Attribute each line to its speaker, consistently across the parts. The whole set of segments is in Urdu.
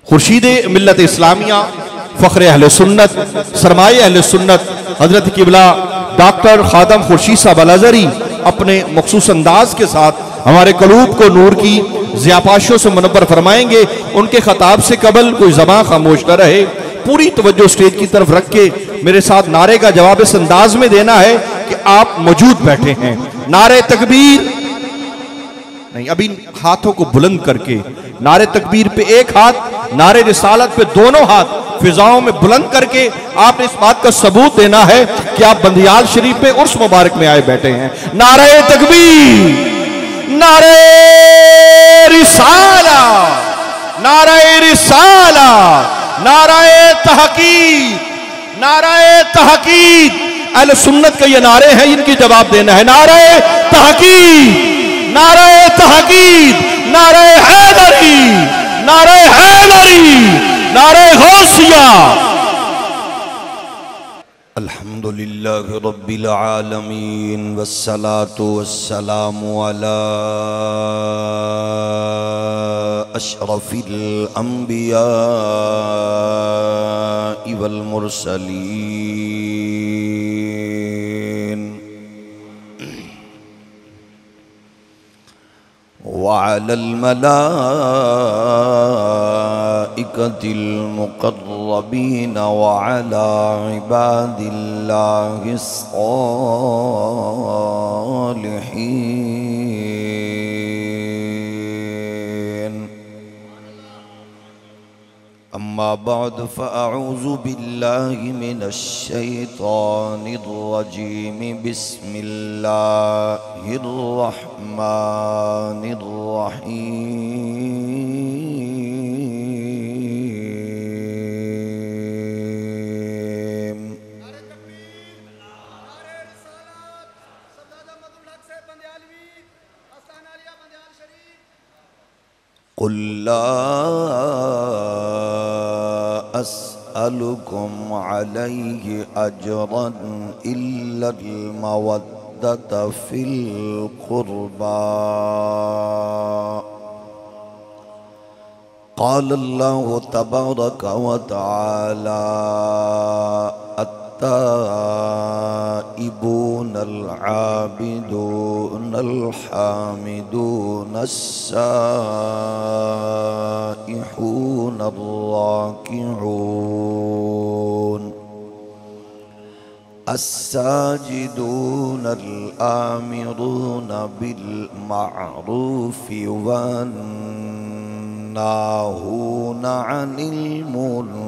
Speaker 1: خورشید ملت اسلامیہ، فخر اہل سنت، سرمایہ اہل سنت حضرت قبلہ ڈاکٹر خادم خورشید صاحب الازہری اپنے مخصوص انداز کے ساتھ ہمارے قلوب کو نور کی ضیاءپاشیوں سے منور فرمائیں گے۔ ان کے خطاب سے قبل کوئی زبان خاموش نہ رہے، پوری توجہ سٹیج کی طرف رکھ کے میرے ساتھ نعرے کا جواب اس انداز میں دینا ہے کہ آپ موجود بیٹھے ہیں۔ نعرہ تکبیر نہیں، ابھی ہاتھوں کو بلند کر کے نعرہ تکبیر پہ ایک ہاتھ، نعرہ رسالت پہ دونوں ہاتھ فضاؤں میں بلند کر کے آپ نے اس بات کا ثبوت دینا ہے کہ آپ بندیال شریف پہ عرس مبارک میں آئے بیٹھے ہیں۔ نعرہ تکبیر، نعرہ رسالہ، نعرہ رسالہ، نعرہ تحقیق، نعرہ تحقیق۔ اہل سنت کے یہ نعرے ہیں، ان کی جواب دینا ہے۔ نعرہ تحقیق، نعرہ تحقیق، نعرہ حیدری، نعرہ حیدری، نعرہ غوثیہ۔ الحمدللہ رب العالمین والصلاة والسلام علی اشرف الانبیاء والمرسلین وعلى الملائكة المقربين وعلى عباد الله الصالحين أما بعد فأعوذ بالله من الشيطان الرجيم بسم الله الرحمن الرحيم قل لا أسألكم عليه أجرا إلا المودة في القربى قال الله تبارك وتعالى التائبون العابدون الحامدون السائحون الراكعون الساجدون الآمرون بالمعروف والناهون عن المنكر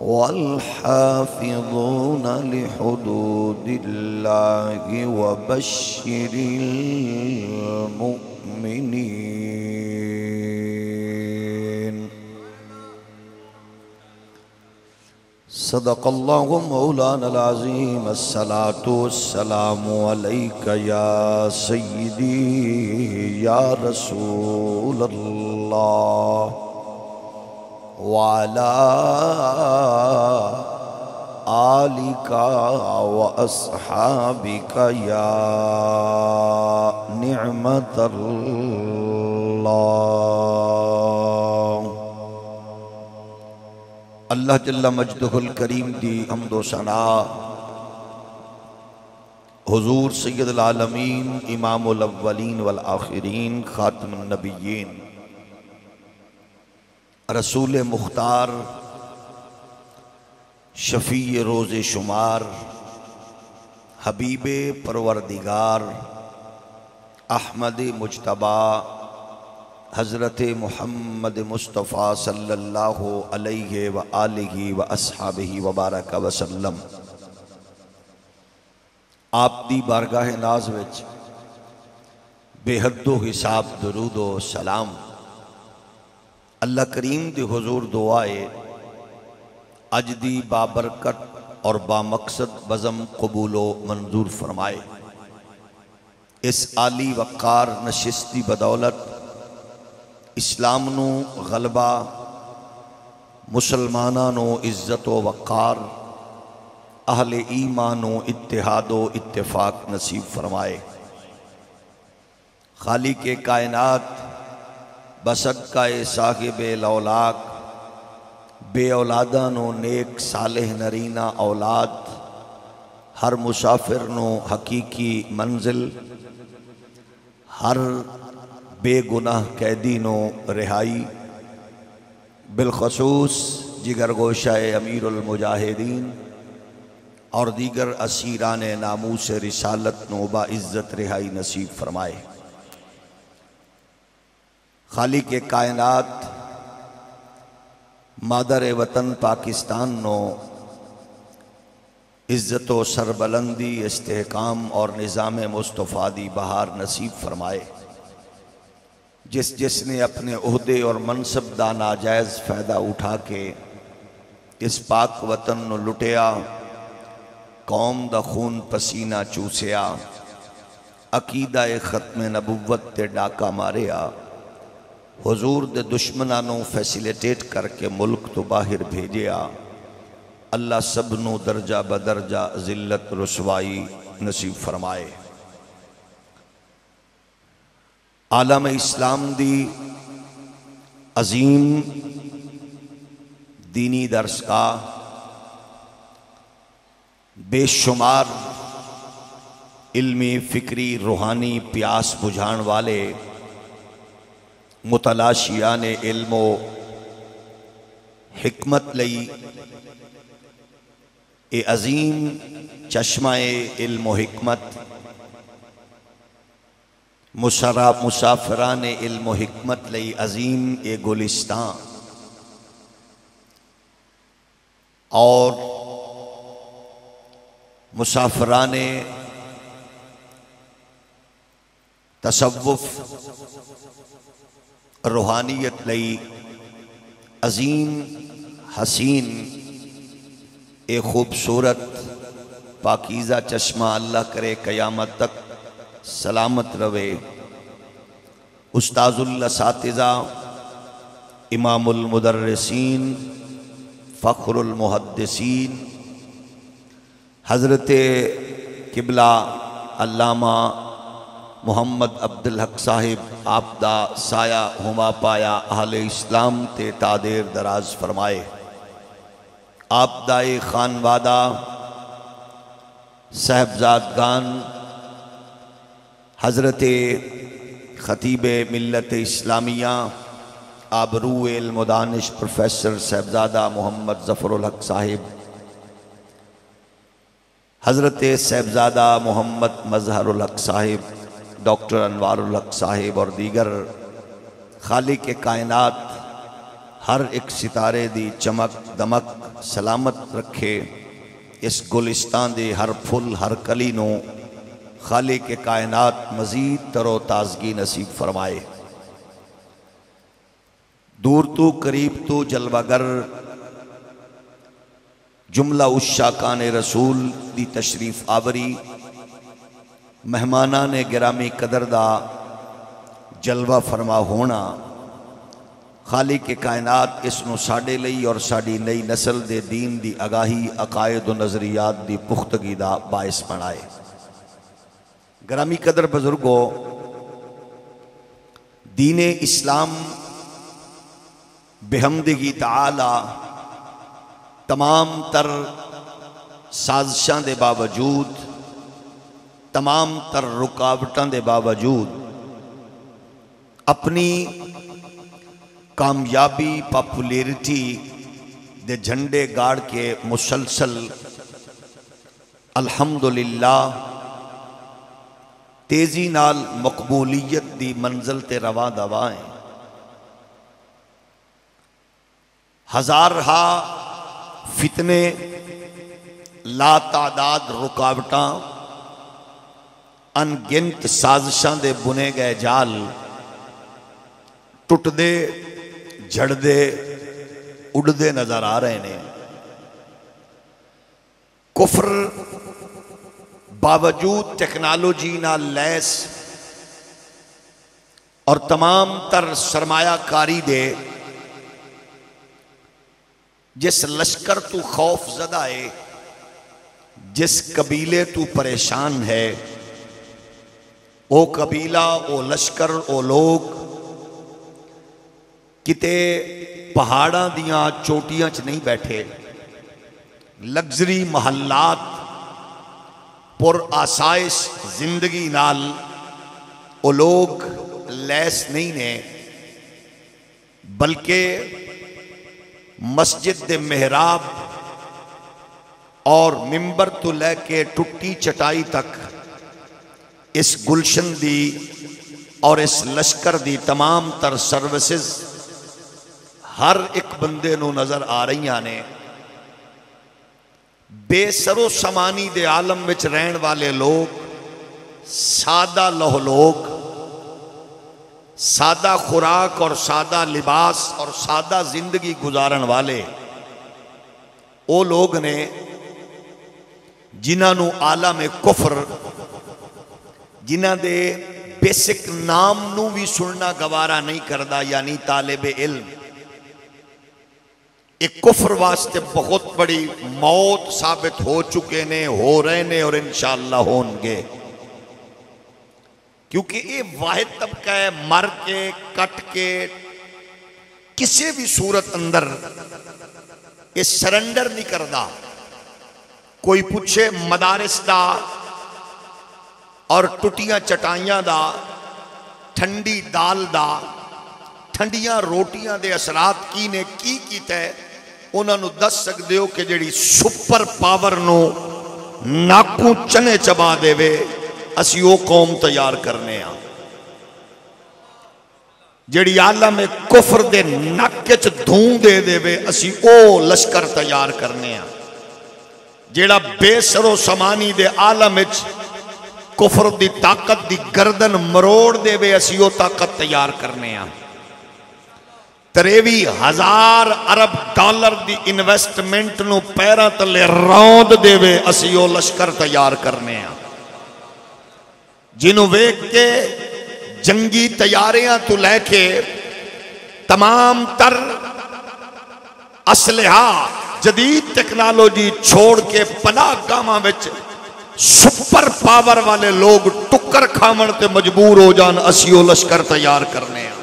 Speaker 1: والحافظون لحدود الله وبشر المؤمنين صدق الله مولانا العظيم الصلاة والسلام عليك يا سيدي يا رسول الله وعلى آلك وأصحابك يا نعمة الله اللہ جل مجدہ الکریم دی حمد و ثنا حضور سید العالمین امام الاولین والآخرین خاتم النبیین رسول مختار شفیع روز شمار حبیب پروردگار احمد مجتبی حضرت محمد مصطفیٰ صلی اللہ علیہ وآلہ وآصحابہ وبارک وسلم آپ دی بارگاہ ناز وچ بے حد و حساب درود و سلام اللہ کریم دی حضور دعائے اج دی بابرکت اور بامقصد بزم قبول و منظور فرمائے۔ اس عالی وقار نشستی بدولت اسلام نو غلبہ، مسلمانانو عزت و وقار، اہل ایمان و اتحاد و اتفاق نصیب فرمائے۔ خالق کائنات
Speaker 2: بصدقہ صاحب لولاک بے اولاداں نو نیک صالح نرینہ اولاد، ہر مسافر نو حقیقی منزل، ہر بے گناہ قیدی نو رہائی، بالخصوص جگر گوشہ امیر المجاہدین اور دیگر اسیران ناموس رسالت نو با عزت رہائی نصیب فرمائے۔ خالق کائنات مادر وطن پاکستان نو عزت و سربلندی، استحکام اور نظام مصطفیٰ دی بہار نصیب فرمائے۔ جس نے اپنے عہدے اور منصب دا ناجائز فائدہ اٹھا کے اس پاک وطن نو لٹیا، قوم دا خون پسینہ چوسیا، عقیدہ ختم نبوت تے ڈاکہ ماریا، حضور دے دشمناں نو فیسیلیٹیٹ کر کے ملک تو باہر بھیجیا، اللہ سب نو درجہ بدرجہ ذلت رسوائی نصیب فرمائے۔ عالم اسلام دی عظیم دینی درسگاہ، بے شمار علمی فکری روحانی پیاس بجھان والے متلاشیان علم و حکمت لئی اے عظیم چشمہ علم و حکمت، مسافران علم و حکمت لئی عظیم اے گلستان، اور مسافران تصوف روحانیت لئی عظیم حسین اے خوبصورت پاکیزہ چشمہ، اللہ کرے قیامت تک سلامت روے۔ استاذ الاساتذہ، امام المدرسین، فخر المحدثین، حضرت قبلہ علامہ محمد عبدالحق صاحب آپ دا سایہ ہما پایا اہل اسلام تے تادیر دراز فرمائے۔ آپ دا خانوادہ صاحبزادگان، حضرت خطیب ملت اسلامیہ آبرو علم و دانش پروفیسر صاحبزادہ محمد ظفر الحق صاحب، حضرت صاحبزادہ محمد مظہر الحق صاحب، ڈاکٹر انوار الحق صاحب اور دیگر، خالق کائنات ہر ایک ستارے دی چمک دمک سلامت رکھے، اس گلستان دے ہر پھل ہر کلی نو خالق کائنات مزید تر و تازگی نصیب فرمائے۔ دور تو قریب تو جلوہ گر جملہ عشاقان رسول دی تشریف آوری، مہمانان گرامی قدر دا جلوہ فرما ہونا، خالق کائنات اس نو ساڑے لئی اور ساڑی نئی نسل دے دین دی آگاہی عقائد و نظریات دی پختگی دا باعث بنائے۔ گرامی قدر بزرگو، دین اسلام بحمدہ تعالی تمام تر سازشاں دے باوجود، تمام تر رکاوٹاں دے باوجود اپنی کامیابی پاپولیرٹی دے جھنڈے گاڑ کے مسلسل الحمدللہ تیزی نال مقبولیت دی منزل تے رواں دوائیں، ہزارہا فتنے، لا تعداد رکاوٹاں، انگنت سازشاں دے بنے گئے جال ٹوٹ دے جھڑ دے اڑ دے نظر آ رہے ہیں۔ کفر باوجود ٹیکنالوجی نہ لیس اور تمام تر سرمایہ کاری دے، جس لشکر تو خوف زدہ ہے، جس قبیلے تو پریشان ہے، او قبیلہ او لشکر او لوگ کتے پہاڑاں دیاں چوٹیاں چ نہیں بیٹھے، لگژری محلات پر آسائش زندگی نال وہ لوگ لیس نہیں نے، بلکہ مسجد دے محراب اور ممبر تو لے کے ٹوٹی چٹائی تک اس گلشن دی اور اس لشکر دی تمام تر سروسز ہر ایک بندے نو نظر آ رہی نے۔ بے سر و سمانی دے عالم وچ رہن والے لوگ، سادہ لوہ لوگ، سادہ خوراک اور سادہ لباس اور سادہ زندگی گزارن والے او لوگ نے جنہاں نو عالم کفر، جنہاں دے بیسک نام نو بھی سننا گوارا نہیں کردا، یعنی طالب علم، ایک کفر واسطے بہت بڑی موت ثابت ہو چکے نے، ہو رہے نے اور انشاءاللہ ہون گے، کیونکہ یہ واحد طبقہ ہے مر کے کٹ کے کسی بھی صورت اندر یہ سرنڈر نہیں کردا۔ کوئی پوچھے مدارس دا اور ٹوٹیاں چٹائیاں دا، ٹھنڈی دال دا، ٹھنڈیاں روٹیاں دے اثرات کی نے کی کیتا ہے، انہاں نو دس سکدے ہو کہ جڑی سپر پاور نو ناکوں چنے چبا دے وے، اسی او قوم تیار کرنے ہاں جڑی عالم کفر دے ناکچ دھون دے دے وے، اسی او لشکر تیار کرنے ہاں جڑا بے سر و سمانی دے عالم وچ کفر دی طاقت دی گردن مروڑ دے وے، اسی او طاقت تیار کرنے ہاں۔ 23,000 ارب ڈالر دی انویسٹمنٹ نو پیرا تلے روند دے وے، اسی او لشکر تیار کرنے ہاں جنہوں ویک کے جنگی تیاریاں تو لے کے تمام تر اسلحہ جدید ٹیکنالوجی چھوڑ کے پناہ گاہاں وچ سپر پاور والے لوگ ٹکر کھاون تے مجبور ہو جان، اسی او لشکر تیار کرنے ہیں۔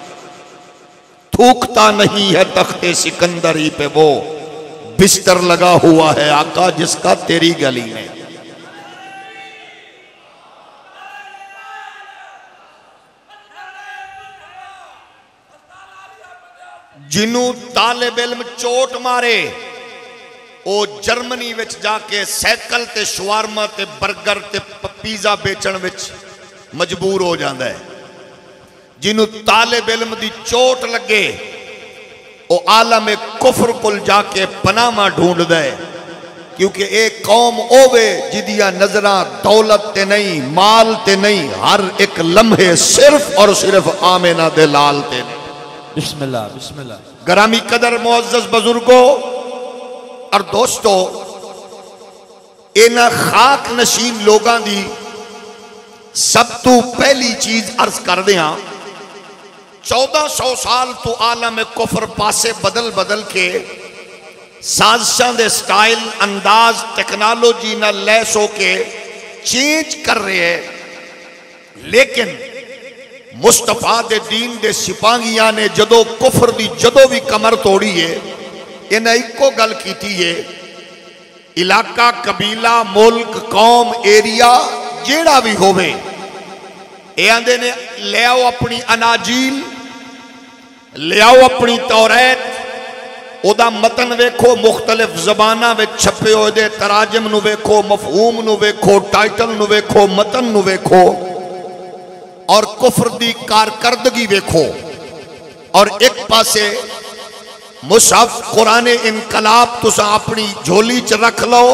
Speaker 2: تھوکتا نہیں ہے تخت سکندر ہی پہ وہ بستر لگا ہوا ہے آقا جس کا تیری گلی میں۔ جنوں طالب علم چوٹ مارے او جرمنی وچ جا کے سیکل تے شوارما تے برگر تے پیزا بیچن وچ مجبور ہو جاندا ہے۔ جنوں طالب علم دی چوٹ لگے او عالم کفر کل جا کے پناہ ڈھونڈ دے، کیونکہ ایک قوم اوے جدیاں نظراں دولت تے نہیں، مال تے نہیں، ہر ایک لمحے صرف اور صرف آمینہ دے لال تے نہیں۔
Speaker 1: بسم اللہ بسم اللہ۔
Speaker 2: گرامی قدر معزز بزرگوں اور دوستو، اینا خاک نشین لوگاں دی سب تو پہلی چیز عرض کر دیاں، 1400 سال تو عالم کفر پاسے بدل بدل کے سازشاں دے سٹائل، انداز، ٹیکنالوجی نہ لیس ہو کے چینج کر رہے ہیں، لیکن مصطفیٰ دے دین دے سپاہیاں نے جدو کفر دی جدو بھی کمر توڑی ہے، انہیں ایک کو گل کیتی ہے، علاقہ، قبیلہ، ملک، قوم، ایریا جیڑا بھی ہوئے، اے آندے نے لے آؤ اپنی اناجیل، لے آؤ اپنی توریت، او دا متن ویکھو، مختلف زبانہ وچ چھپے ہوئے دے، تراجم نو ویکھو، مفہوم نو ویکھو، ٹائٹل نو ویکھو، متن نو ویکھو، اور کفر دی کارکردگی ویکھو، اور ایک پاسے مصحف قرآن انقلاب تسا اپنی جھولی چ رکھ لو،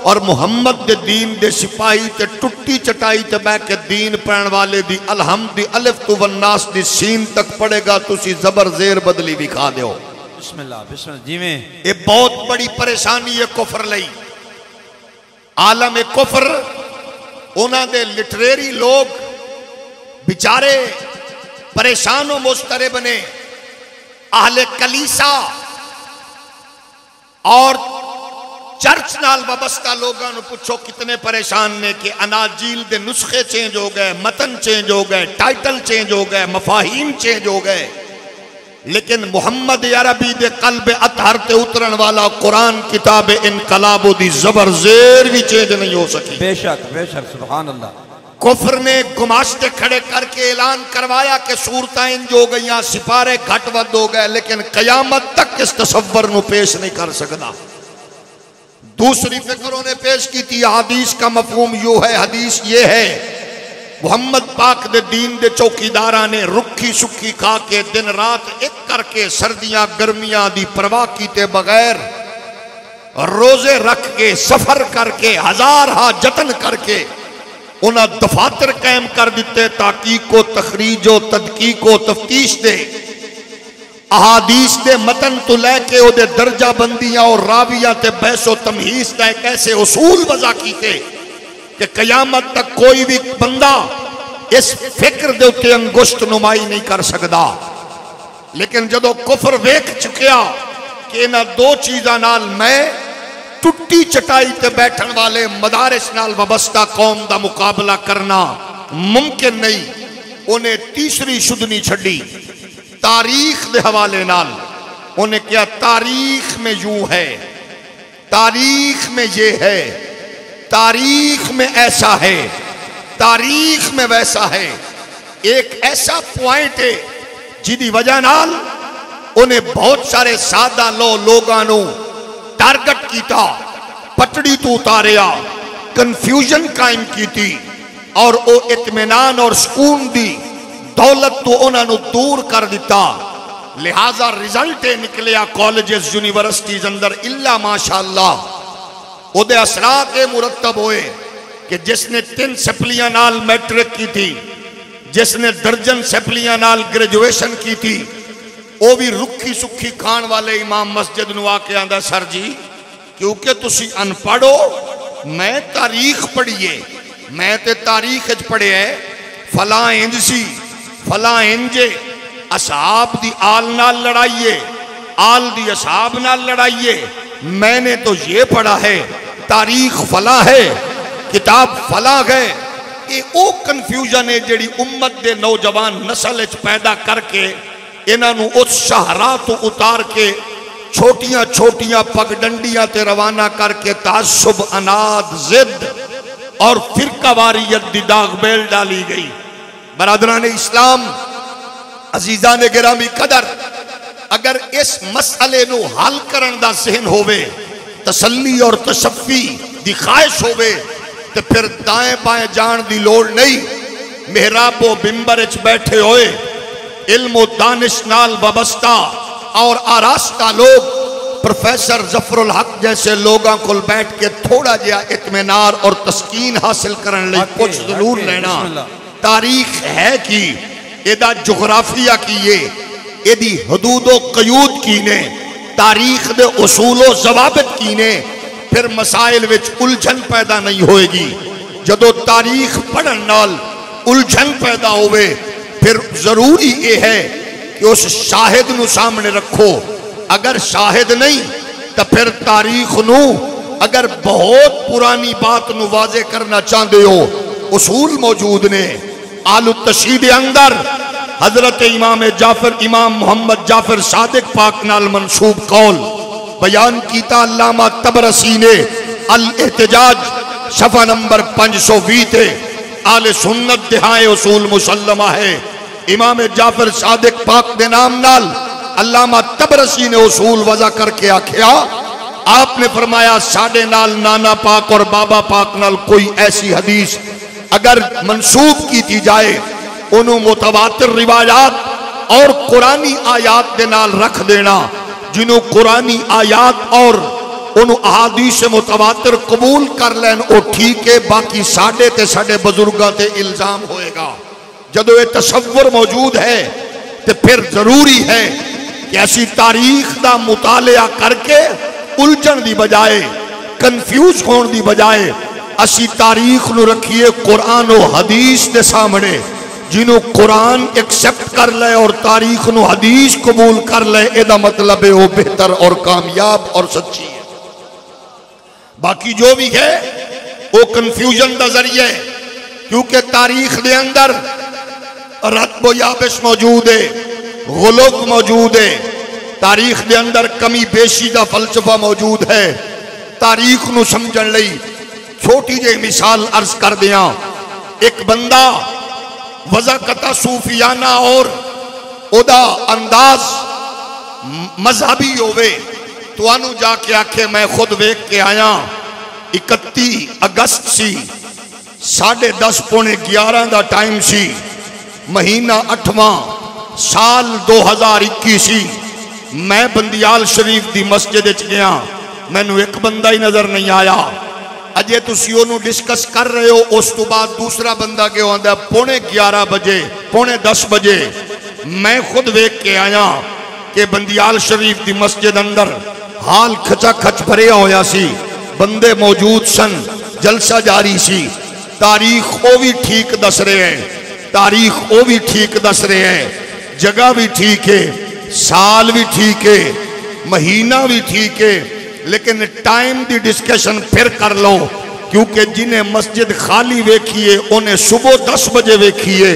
Speaker 2: اور محمد دے دین دے سپاہی تے ٹٹی چٹائی تے بے کے دین پڑھن والے دی الحمد دی الف تو والناس دی سین تک پڑھے گا، تسی زبر زیر بدلی بھی کھا دیو۔
Speaker 1: بسم اللہ بسم اللہ جی میں
Speaker 2: یہ بہت بڑی پریشانی ہے کفر لئی۔ عالم کفر انہاں دے لٹریری لوگ بیچارے پریشان و مضطرب نے، اہل کلیسا اور چرچ نال وابستہ لوگاں نو پوچھو کتنے پریشان نے کہ اناجیل دے نسخے چینج ہو گئے، متن چینج ہو گئے، ٹائٹل چینج ہو گئے، مفاہیم چینج ہو گئے، لیکن محمد عربی دے قلب اطہر تے اترن والا قرآن کتاب انقلاب دی زبر زیر بھی چینج نہیں ہو سکی.
Speaker 1: بے شک سبحان اللہ.
Speaker 2: کفر نے گماشتے کھڑے کر کے اعلان کروایا کہ صورتیں انج ہو گئیاں، سپارے گھٹ ود ہو گئے، لیکن قیامت تک اس تصور نو پیش نہیں کر سکتا. دوسری فکروں نے پیش کی تھی حدیث کا مفہوم یوں ہے، حدیث یہ ہے محمد پاک دے دین دے چوکیداراں نے رکھی سکھی کھا کے دن رات ایک کر کے سردیاں گرمیاں دی پرواہ کیتے بغیر روزے رکھ کے سفر کر کے ہزارہا جتن کر کے انہاں دفاتر قائم کر دیتے تحقیق و تخریج و تدقیق و تفتیش دے احادیث دے متن تو لے کے او دے درجہ بندیاں اور راویہ تے بحث و تمہیز دا ایک ایسے اصول وضع کیتے کہ قیامت تک کوئی بھی بندہ اس فکر دے اتے انگشت نمائی نہیں کر سکدا. لیکن جدو کفر ویکھ چکیا کہ انہاں دو چیزاں نال میں ٹٹی چٹائی تے بیٹھن والے مدارس نال وابستہ قوم دا مقابلہ کرنا ممکن نہیں، انہیں تیسری شدنی چھڑی تاریخ دے حوالے نال. انہیں کیا تاریخ میں یوں ہے، تاریخ میں یہ ہے، تاریخ میں ایسا ہے، تاریخ میں ویسا ہے. ایک ایسا پوائنٹ ہے جدی وجہ نال انہیں بہت سارے سادہ لوگانوں ٹارگٹ کیتا، پٹڑی تو اتاریا، کنفیوژن قائم کیتی اور او اطمینان اور سکون دی دولت تو انہوں نے دور کر دیتا. لہذا رزلٹ نکلیا کالجز یونیورسٹیز اندر اللہ ماشاءاللہ او دے اثرات مرتب ہوئے کہ جس نے 3 سپلیاں نال میٹرک کی تھی، جس نے درجن سپلیاں نال گریجویشن کی تھی، وہ بھی رکھی سکھی کھان والے امام مسجد نو آ کے آندا سر جی کیونکہ تسی ان پڑھو، میں تاریخ پڑھیے، میں تے تاریخ اچ پڑھے ہے فلاں انج سی فلاں انجے اصحاب دی آل نال لڑائیے، آل دی اصحاب نال لڑائیے، میں نے تو یہ پڑھا ہے تاریخ فلاں ہے، کتاب فلاں ہے. یہ او کنفیوژن ہے جڑی امت دے نوجوان نسل اچ پیدا کر کے انہاں نو اس شہراہ تو اتار کے چھوٹیاں چھوٹیاں پگ ڈنڈیاں تے روانہ کر کے تعصب، اناد، ضد اور فرقہ واریت دی داغ بیل ڈالی گئی. برادران اسلام، عزیزان گرامی قدر، اگر اس مسئلے نو حل کرن دا ذہن ہوئے، تسلی اور تصفی دی خواہش ہوئے، تو پھر دائیں بائیں جان دی لوڑ نہیں. محراب و بمبر اچ بیٹھے ہوئے علم و دانش نال وابستہ اور آراستہ لوگ پروفیسر ظفر الحق جیسے لوگاں کل بیٹھ کے تھوڑا جیا اطمینان اور تسکین حاصل کرن لئی کچھ ضرور لینا. تاریخ ہے کی ایدہ جغرافیہ کیے، ایدی حدود و قیود کینے، تاریخ دے اصول و ضوابط کینے، پھر مسائل وچ الجھن پیدا نہیں ہوئے گی. جدو تاریخ پڑھن نال الجھن پیدا ہوئے پھر ضروری یہ ہے کہ اس شاہد نو سامنے رکھو. اگر شاہد نہیں تو پھر تاریخ نو اگر بہت پرانی بات نو واضح کرنا چاہتے ہو اصول موجود نے. آل التشہید اندر حضرت امام جعفر، امام محمد جعفر صادق پاک نال منسوب قول بیان کیتا علامہ طبرسی نے الاحتجاج صفحہ نمبر 520 تے. آل سنت دہائے اصول مسلمہ ہے. امام جعفر صادق پاک دے نام نال علامہ طبرسی نے اصول وضع کر کے آکھیا، آپ نے فرمایا ساڑھے نال نانا پاک اور بابا پاک نال کوئی ایسی حدیث اگر منسوب کی تھی جائے انہوں متواتر روایات اور قرآنی آیات دے نال رکھ دینا، جنہوں قرآنی آیات اور انہوں احادیث متواتر قبول کر لین او ٹھیک ہے، باقی ساڑھے تے ساڑھے بزرگاں تے الزام ہوئے گا. جدو یہ تصور موجود ہے تو پھر ضروری ہے کہ ایسی تاریخ دا مطالعہ کر کے الجھن دی بجائے، کنفیوز ہون دی بجائے اسی تاریخ نو رکھیے قرآن و حدیث دے سامنے. جنہوں قرآن ایکسپٹ کر لے اور تاریخ نو حدیث قبول کر لے، ایدہ مطلب ہے وہ بہتر اور کامیاب اور سچی ہے. باقی جو بھی ہے وہ کنفیوژن دا ذریعہ ہے، کیونکہ تاریخ دے اندر رتب و یابش موجود ہے. غلط موجود ہے، تاریخ دے اندر کمی بیشی دا فلسفہ موجود ہے۔ تاریخ نو سمجھن لئی چھوٹی جے مثال عرض کر دیاں، ایک بندہ وضاقتہ صوفیانہ اور او دا انداز مذہبی ہوئے تو انو جا کے آکھے میں خود ویک کے آیا 31 اگست سی 10:30 پونے 11 دا ٹائم سی، مہینہ 8واں سال 2021 سی۔ میں بندیال شریف دی مسجد اچ گیا، میں نو ایک بندہ ہی نظر نہیں آیا۔ اجے تسی اونوں ڈسکس کر رہے ہو، اس تو بعد دوسرا بندہ کے آندا پونے 11 بجے پونے 10 بجے میں خود ویک کے آیا کہ بندیال شریف دی مسجد اندر حال کھچا کھچ بھریا ہویا سی، بندے موجود سن، جلسہ جاری سی۔ تاریخ او بھی ٹھیک دس رہے ہیں، تاریخ او بھی ٹھیک دس رہے ہیں، جگہ بھی ٹھیک ہے، سال بھی ٹھیک ہے، مہینہ بھی ٹھیک ہے، لیکن ٹائم دی ڈسکشن پھر کر لو، کیونکہ جنہیں مسجد خالی ویکھیے انہیں صبح 10 بجے ویکھیے،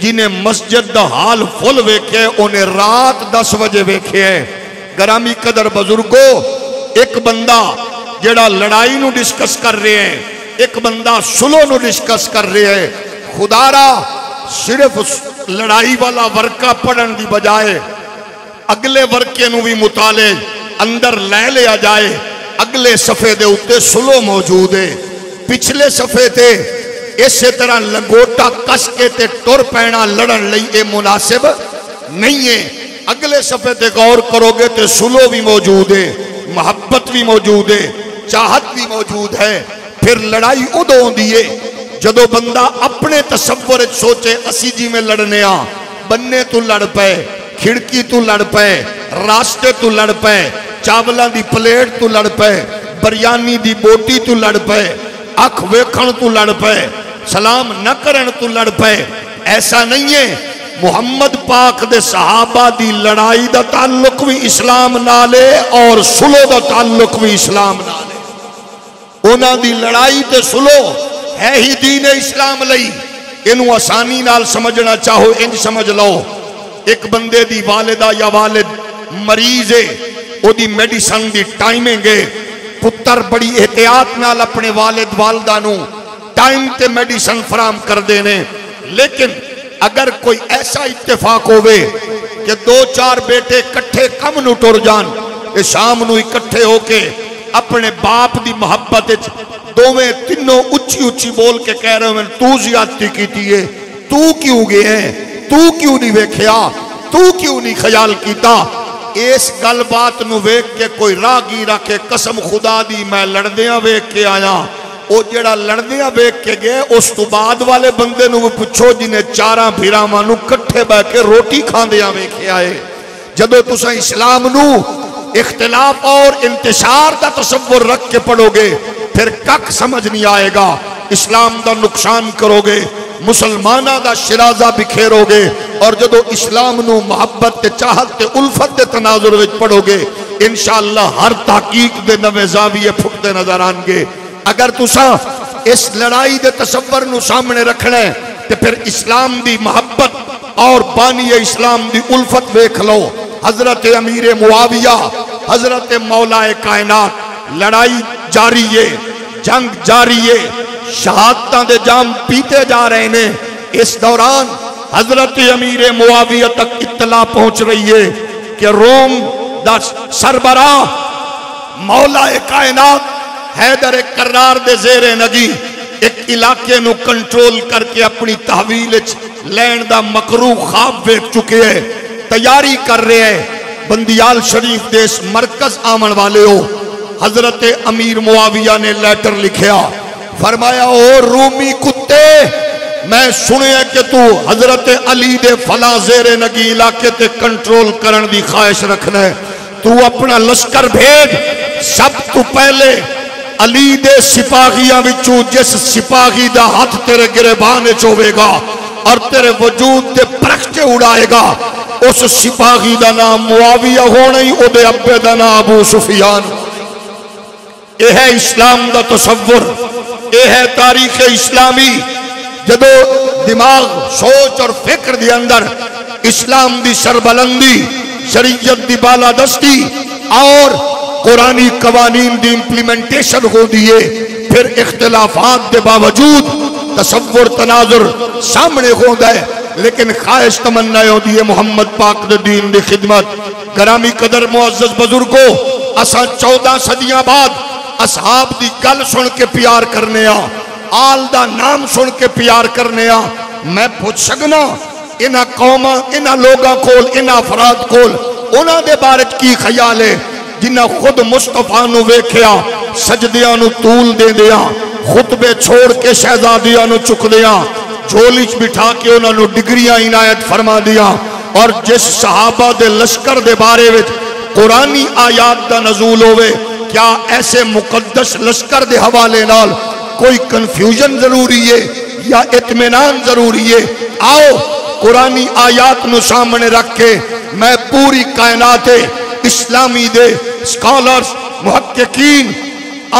Speaker 2: جنہیں مسجد دا حال فل ویکھے انہیں رات 10 بجے ویکھے۔ گرامی قدر بزرگو، ایک بندہ جڑا لڑائی نو ڈسکس کر رہے ہیں، ایک بندہ صلح نو ڈسکس کر رہے ہیں، خدا را صرف لڑائی والا ورقہ پڑھن دی بجائے اگلے ورقے نو بھی مطالعے اندر لے لیا جائے۔ اگلے صفحے دے اتے صلح موجود ہے، پچھلے صفحے تے اسی طرح لنگوٹا کس کے تے ٹر پینا لڑن لئی اے مناسب نہیں ہے۔ اگلے صفحے تے غور کرو گے تے صلح بھی موجود ہے، محبت بھی موجود ہے، چاہت بھی موجود ہے۔ پھر لڑائی ادو ہوندی ہے جدو بندہ اپنے تصور سوچے اسی جی میں لڑنے آ، بننے تو لڑ پے، کھڑکی تو لڑ پے، راستے تو لڑ پے، چاولاں دی پلیٹ تو لڑ پے، بریانی دی بوٹی تو لڑ پے، اکھ ویکھن تو لڑ پے، سلام نہ کرن تو لڑ پے۔ ایسا نہیں ہے۔ محمد پاک دے صحابہ دی لڑائی دا تعلق بھی اسلام نالے اور صلح دا تعلق بھی اسلام نالے۔ انہاں دی لڑائی تے صلح ہے ہی دین اسلام لئی۔ انہوں آسانی نال سمجھنا چاہو انج سمجھ لو، ایک بندے دی والدہ یا والد مریض ہے، او دی میڈیسن دی ٹائمنگ ہے، پتر بڑی احتیاط نال اپنے والد والدہ نو ٹائم تے میڈیسن فراہم کر دینے۔ لیکن اگر کوئی ایسا اتفاق ہوئے کہ 2-4 بیٹے کٹھے کم نو ٹر جان، شام نو اکٹھے ہو کے اپنے باپ دی محبت دوویں تینوں اچھی اچھی بول کے کہہ رہے ہیں تو زیادتی کیتی ہے، تو کیوں گئے ہیں، تو کیوں نہیں ویکھیا، تو کیوں نہیں خیال کیتا۔ اس گل بات نو ویکھ کے کوئی راگی رکھے قسم خدا دی میں لڑدیاں ویکھ کے آیا، او جڑا لڑدیاں ویکھ کے گئے اس تو بعد والے بندے نو پوچھو جنہیں چاراں بھیراواں نو کٹھے بیٹھ کے روٹی کھاندیاں ویکھے آئے۔ جدو تساں اسلام نو اختلاف اور انتشار دا تصور رکھ کے پڑھو گے پھر کک سمجھ نہیں آئے گا، اسلام دا نقصان کرو گے، مسلمانہ دا شرازہ بکھیرو گے، اور جدو اسلام نو محبت تے چاہت تے الفت دے تناظر وچ پڑھو گے انشاءاللہ ہر تحقیق دے نوے زاویے پھٹتے نظر آن گے۔ اگر تساں اس لڑائی دے تصور نو سامنے رکھنا ہے تے پھر اسلام دی محبت اور بانی اسلام دی الفت ویکھ لو۔ حضرت امیر معاویہ، حضرت مولا کائنات، لڑائی جاری ہے، جنگ جاری ہے، شہادتاں دے جام پیتے جا رہے ہیں۔ اس دوران حضرت امیر معاویہ تک اطلاع پہنچ رہی ہے کہ روم دا سربراہ مولا کائنات حیدر کرار دے زیر نگی ایک علاقے نو کنٹرول کر کے اپنی تحویل لین دا مکروہ خواب ویکھ چکے ہیں، تیاری کر رہے ہیں۔ بندیال شریف دے اس مرکز آمن والے ہو، حضرت امیر معاویہ نے لیٹر لکھیا، فرمایا او رومی کتے، میں سنے کہ تو حضرت علی دے فلاں زیر نگی علاقے تے کنٹرول کرن دی خواہش رکھنا ہے، تو اپنا لشکر بھیج، سب تو پہلے علی دے سپاہیاں وچوں جس سپاہی دا ہاتھ تیرے گریبان چوبے گا اور تیرے وجود دے پرکھتے اڑائے گا، اس سپاہی دا نام معاویہ ہونا ہی او دے ابے دا نام ابو سفیان۔ یہ ہے اسلام دا تصور، یہ ہے تاریخ اسلامی۔ جدو دماغ سوچ اور فکر دے اندر اسلام دی سربلندی، شریعت دی بالادستی اور قرآنی قوانین دی امپلیمنٹیشن ہو دیئے، پھر اختلافات دے باوجود تصور تناظر سامنے ہو گئے، لیکن خواہش تمنا ہو دیئے محمد پاک دے دین دی خدمت۔ گرامی قدر معزز بزرگو، اساں 14 صدیاں بعد اصحاب دی گل سن کے پیار کرنے آل دا نام سن کے پیار کرنے میں پوچھ سکنا انہاں قوماں، انہاں لوگاں کول، انہاں افراد کول انہاں دے بارے کی خیال ہے جنہاں خود مصطفیٰ نو ویکھیا سجدیاں نو طول دے دیا، خطبے چھوڑ کے شہزادیاں نو چک دیا، جھولی چ بٹھا کے انہاں نو ڈگریاں عنایت فرما دیا، اور جس صحابہ دے لشکر دے بارے وچ قرآنی آیات دا نزول ہوئے، کیا ایسے مقدس لشکر دے حوالے نال کوئی کنفیوژن ضروری ہے یا اطمینان ضروری ہے؟ آؤ قرآنی آیات نو سامنے رکھ کے میں پوری کائنات اسلامی دے سکالرز، محققین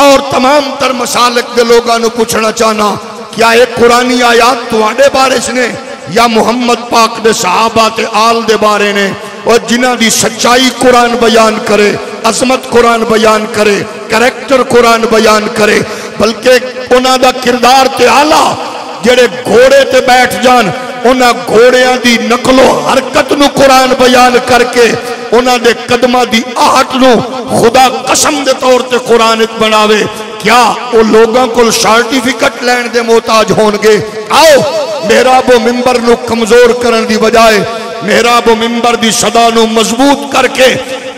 Speaker 2: اور تمام تر مسالک دے لوگاں نو پوچھنا چاہنا، کیا ایک قرآنی آیات تو آڈے بارے نے یا محمد پاک دے صحابہ تے آل دے بارے نے؟ اور جنہ دی سچائی قرآن بیان کرے، عظمت قرآن بیان کرے، کریکٹر قرآن بیان کرے، بلکہ انہاں دا کردار تے آلہ جڑے گھوڑے تے بیٹھ جان، انہاں گھوڑیاں دی نقل و حرکت نو قرآن بیان کر کے انہاں دے قدمہ دی آہٹ نو خدا قسم دے طور تے قرآن ایک بناوے، کیا وہ لوگاں کو سرٹیفکیٹ لین دے محتاج ہونگے؟ آؤ محراب و منبر نو کمزور کرن دی بجائے محراب و منبر دی صدا نو مضبوط کر کے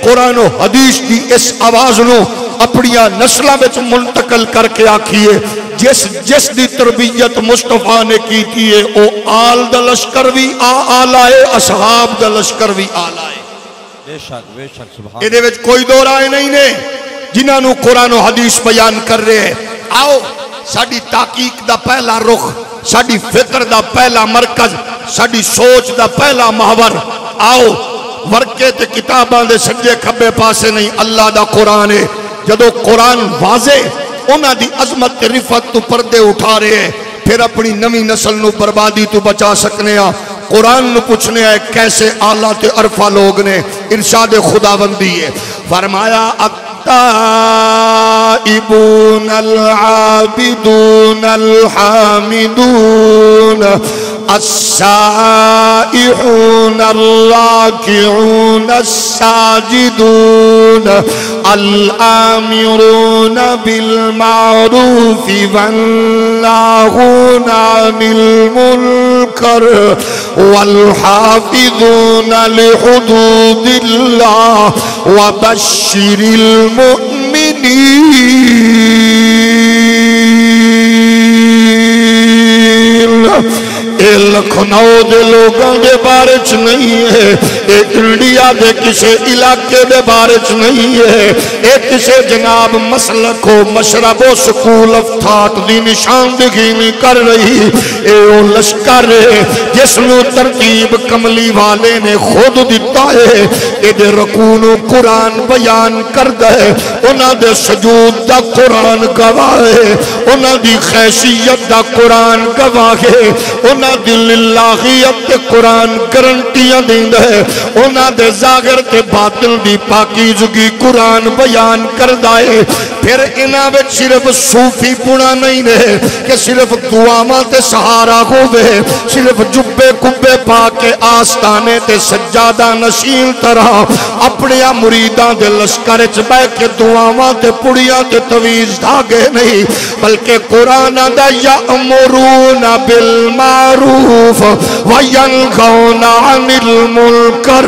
Speaker 2: قرآن و حدیث دی اس آواز نو اپنیاں نسلہ بچ منتقل کر کے آکھیے، جس دی تربیت مصطفیٰ نے کی تھی ہے او آل دا لشکر بھی آلائے، اصحاب دا لشکر بھی آلائے۔
Speaker 1: بے شک سبحان
Speaker 2: یہ وچ کوئی دو رائے نہیں نے جنہاں نو قرآن و حدیث بیان کر رہے ہیں۔ آؤ ساڑی تحقیق دا پہلا رخ، ساڑی فکر دا پہلا مرکز، ساڑی سوچ دا پہلا محور، آؤ ورکے تے کتاباں دے سجے کھبے پاسے نہیں، اللہ دا قرآن ہے۔ جدو قرآن واضح انہاں دی عظمت تے رفت تو پردے اٹھا رہے ہیں، پھر اپنی نمی نسل نو بربادی تو بچا سکنے ہیں۔ قرآن نو پوچھنے ہیں کیسے آلہ تے عرفہ لوگ نے، ارشاد خداوندی ہے، فرمایا التائبون العابدون الحامدون السائحون الراكعون الساجدون الآمرون بالمعروف والناهون عن المنكر والحافظون لحدود الله وبشر المؤمنين۔ لکھنؤ دے لوگوں دے بارے چ نہیں ہے، ایک انڈیا دے کسے علاقے دے بارے چ نہیں ہے، ایک کسے جناب مسلک و مشرب و سکول آف تھاٹ دی نشاندہی نہیں کر رہی، اے او لشکر ہے جس نو ترتیب کملی والے نے خود دیتا ہے، اے دے رکون و قرآن بیان کر دے، انہاں دے سجود دا قرآن گواہ ہے، انہاں دی خیشیت دا قرآن گواہ ہے، انہاں دل اللہیت تے قرآن گرنٹیاں دیندہ ہے، انہاں دے ظاہر تے باطل دی پاکیزگی قرآن بیان کردہ ہے۔ پھر انہاں وچ صرف صوفی پونا نہیں ہے کہ صرف دعاواں تے سہارا ہوئے، صرف جبے کبے پا کے آستانے تے سجادہ نشین طرح اپنے مریداں دے لشکرچ بے کے دعاواں تے پڑیاں تے تویز دھاگے نہیں، بلکہ قرآن دا یأمرون بالمعروف وینہون عن المنکر۔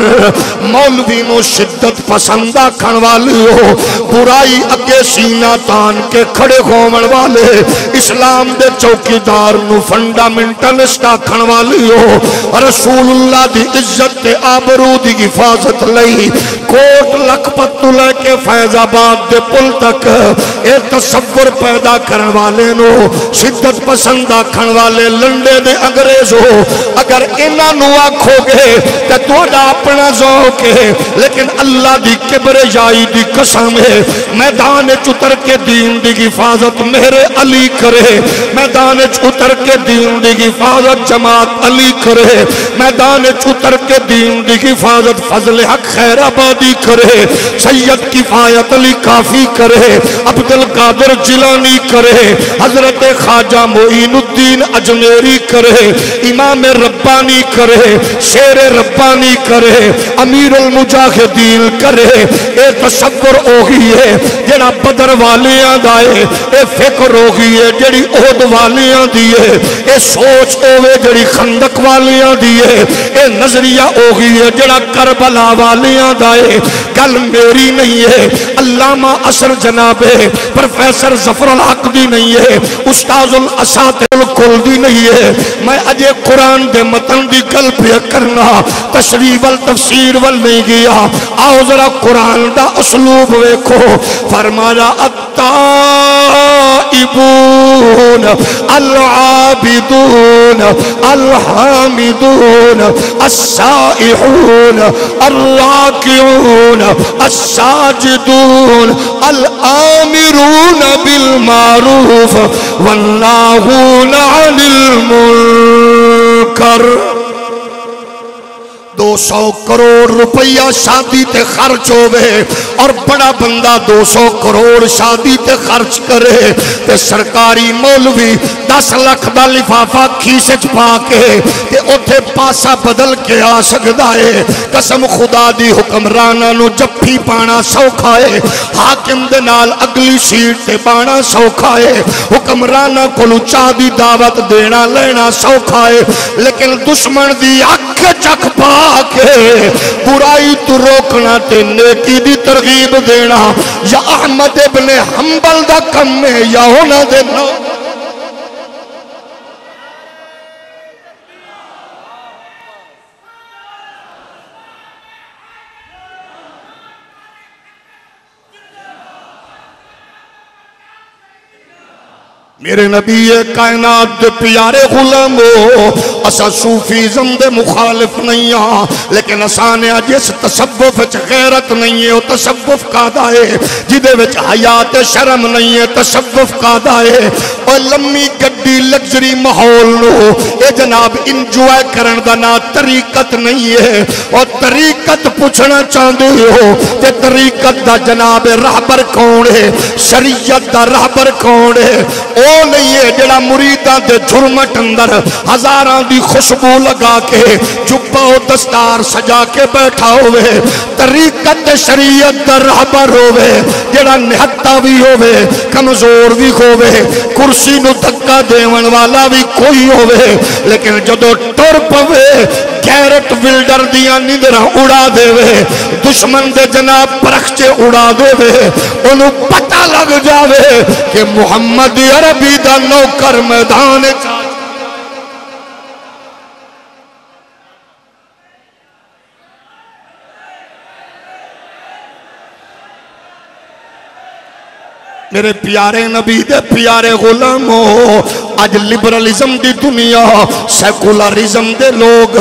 Speaker 2: مولوی نو شدت پسندہ کھن والی ہو، برائی اگے سینہ تان کے کھڑے ہومن والے، اسلام دے چوکیدار نو فنڈامنٹلسٹ آکھن والی ہو، رسول اللہ دی عزت تے آبرو دی حفاظت لئی
Speaker 3: کوٹ لکھپت تو لے کے فیض آباد دے پل تک اے تصور پیدا کرن والے نو شدت پسند آکھن والے لنڈے دے انگریز ہو اگر انہاں نو آکھو گے تے تہاڈا اپنا ذوق ہے لیکن اللہ دی کبریائی دی قسم ہے میدان اتر کے دین دی حفاظت میرے علی کرے میدان اتر کے دین دی حفاظت جماعت علی کرے میدان اتر کے دین دی حفاظت فضل حق خیر آبادی کرے سید کفایت علی کافی کرے عبدالقادر جیلانی کرے حضرت خواجہ معین الدین اجمیری کرے امام ربانی کرے شیر ربانی کرے امیر المجاہدین کرے اے تصور اوہی ہے جڑا بدر والیاں دائے اے فکر اوہی ہے جڑی احد والیاں دیئے اے سوچ اوے جڑی خندق والیاں دیئے اے نظریہ اوہی ہے جڑا کربلا والیاں دائے گل میری نہیں ہے علامہ اثر جناب پروفیسر ظفر الحق دی نہیں ہے استاذ الاساتذہ الکل دی نہیں ہے میں اجے قرآن دے متن دی گل پہ کرنا تشریح والتفسیر وال نہیں گیا آؤ ذرا قرآن دا اسلوب ویکھو فرمایا التائبون العابدون الحامدون السائحون الراكعون الساجدون الآمرون بالمعروف والناهون عن المنکر 200 کروڑ روپیہ شادی تے خرچ ہوئے اور بڑا بندہ 200 کروڑ شادی تے خرچ کرے تے سرکاری مولوی 10 لاکھ دا لفافہ کھیسے چھپا کے تے اتھے پاسا بدل کے آ سکدا ہے قسم خدا دی حکمرانہ نو جپھی پانا سوکھائے حاکم دے نال اگلی سیٹ تے پانا سوکھائے حکمرانہ کو لچا دی دعوت دینا لینا سوکھائے لیکن دشمن دی اکھ چک پا کے برائی تو روکنا تے نیکی دی ترغیب دینا یا احمد ابن حنبل دا کم میں یا ہونا دینا میرے نبی کائنات دے پیارے غلامو اسا صوفیزم دے مخالف نہیں ہاں لیکن اسانے جس تصوف وچ غیرت نہیں ہے وہ تصوف قادہ ہے جدے وچ حیات شرم نہیں ہے تصوف قادہ ہے اور لمبی گڈی لگزری ماحول نو اے جناب انجوائے کرن دا نا طریقت نہیں ہے اور طریقت پوچھنا چاہتے ہو کہ طریقت دا جناب رہبر کون ہے شریعت دا رہبر کون ہے او نہیں ہے جڑا مریداں دے جھرمٹ اندر ہزاراں دی خوشبو لگا کے جبہ و دستار سجا کے بیٹھا ہوئے طریقت شریعت دا رہبر ہوئے جڑا نہتا بھی ہوئے کمزور بھی ہوئے کرسی نو دھکا دیون والا بھی کوئی ہوئے لیکن جدو ٹر پوے گیرٹ ولڈر دیا نیدرہ اڑا دے وے دشمن دے جناب پرخچے اڑا دے وے انہوں پتہ لگ جاوے کہ محمد عربی دا نوکر میدان چاہتا میرے پیارے نبی دے پیارے غلاموں آج لبرالزم دی دنیا سیکولرزم دے لوگ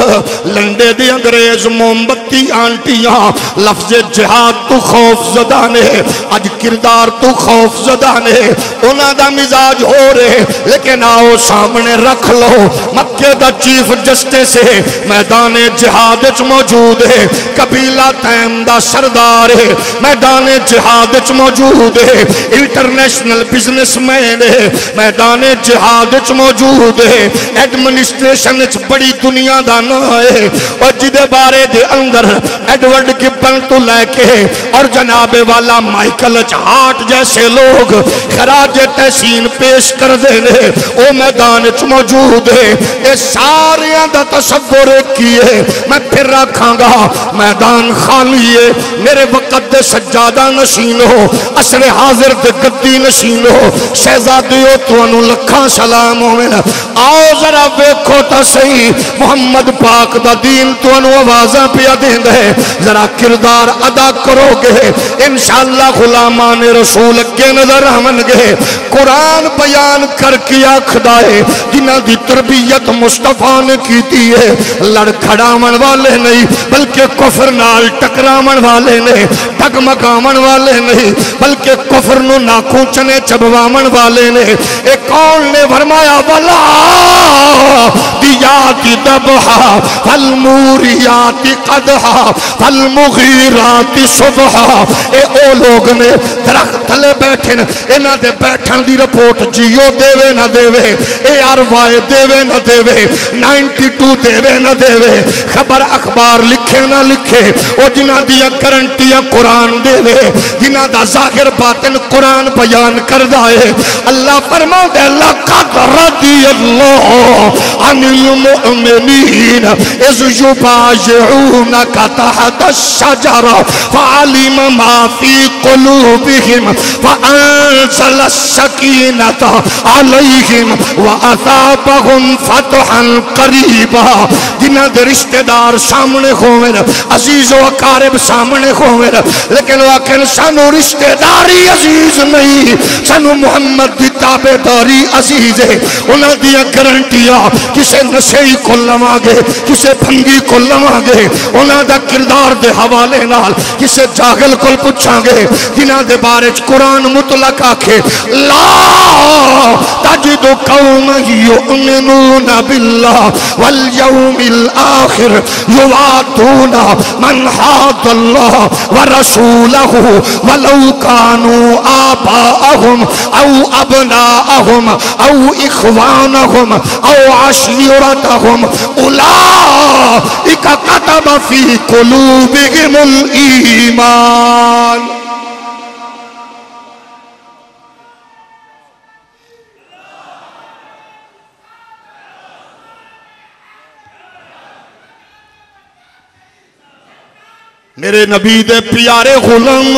Speaker 3: لنڈے دے انگریز مومبتی آنٹیاں لفظ جہاد تو خوف زدانے آج کردار تو خوف زدانے انہاں دا مزاج ہو رہے لیکن آؤ سامنے رکھ لو مکہ دا چیف جسٹس ہے میدان جہاد وچ موجود ہے قبیلہ تیم دا سردار ہے میدان جہاد وچ موجود ہے انٹرنیشنل بزنس مین ہے میدان جہاد وچ موجود ہے ایڈمنسٹریشن وچ بڑی دنیا دا نا ہے اور جدے بارے دے اندر ایڈورڈ گبن تو لے کے اور جناب والا مائیکل ہارٹ جیسے لوگ خراج تحسین پیش کر دینے او میدان وچ موجود ہے یہ سارے دا تصور کیے میں پھر رکھاں گا میدان خالی ہے میرے وقت دے سجادہ نشین ہو عصر حاضر دے گدی نشین ہو شہزادیوں تو انہوں لکھاں سلام سلام ہوئے. آؤ ذرا ویکھو تا صحیح محمد پاک دا دین تو انو آوازاں پیا دین دے, ذرا کردار ادا کرو گے انشاءاللہ غلامان رسول کے نظر آمن گے. قرآن بیان کر کے آکھدا ہے جنہاں دی تربیت مصطفیٰ نے کیتی ہے, لڑ کھڑاون والے نہیں بلکہ کفر نال ٹکراون والے نے, ڈگمگاون والے نہیں بلکہ کفر نو ناکوں چنے چبواون والے نے. ایک کون نے فرمایا ولا دیات دبحا فالموریات قدحا فالمغیرات صبحا. اے او لوگ نے درخت تھلے بیٹھن, انہاں دے بیٹھن دی رپورٹ جیو دیوے نہ دیوے, اے آروائے دیوے نہ دیوے, 92 دیوے نہ دیوے, خبر اخبار لکھے نہ لکھے, او جنہاں دیا گارنٹیاں قرآن دیوے, جنہاں دا ظاہر باطن قرآن بیان کردہ ہے. اللہ فرماؤ دے لَقَدْ رَضِيَ اللَّهُ عَنِ الْمُؤْمِنِينَ اِذْ يُبَايِعُونَكَ تَحْتَ الشَّجَرَةِ فَعَلِمَ مَا فِي قُلُوبِهِمْ فَأَنزَلَ السَّكِينَةَ عَلَيْهِمْ وَأَثَابَهُمْ فَتْحًا قَرِيبًا. جنہاں دے رشتہ دار سامنے ہوئے, عزیز و اقارب سامنے ہوئے, لیکن واقعاً سانو رشتہ داری عزیز نہیں, سانو محمد دی تابع داری عزیز ہے. انہاں دیا گارنٹیاں کسے نشئی کو لواں گے, کسے بھنگی کو لواں گے, انہاں دا کردار دے حوالے نال کسے جاگل کو پوچھاں گے جنہاں دے بارے قرآن مطلق آکھے لا تجد قوم یؤمنون باللہ والیوم الآخر یوادون من حاد اللہ ورسولہ ولو کانوا آباءہم او ابناءہم او اخوانہم او عشیرتہم اولئک کتب فی قلوبہم الایمان. میرے نبی دے پیارے غلام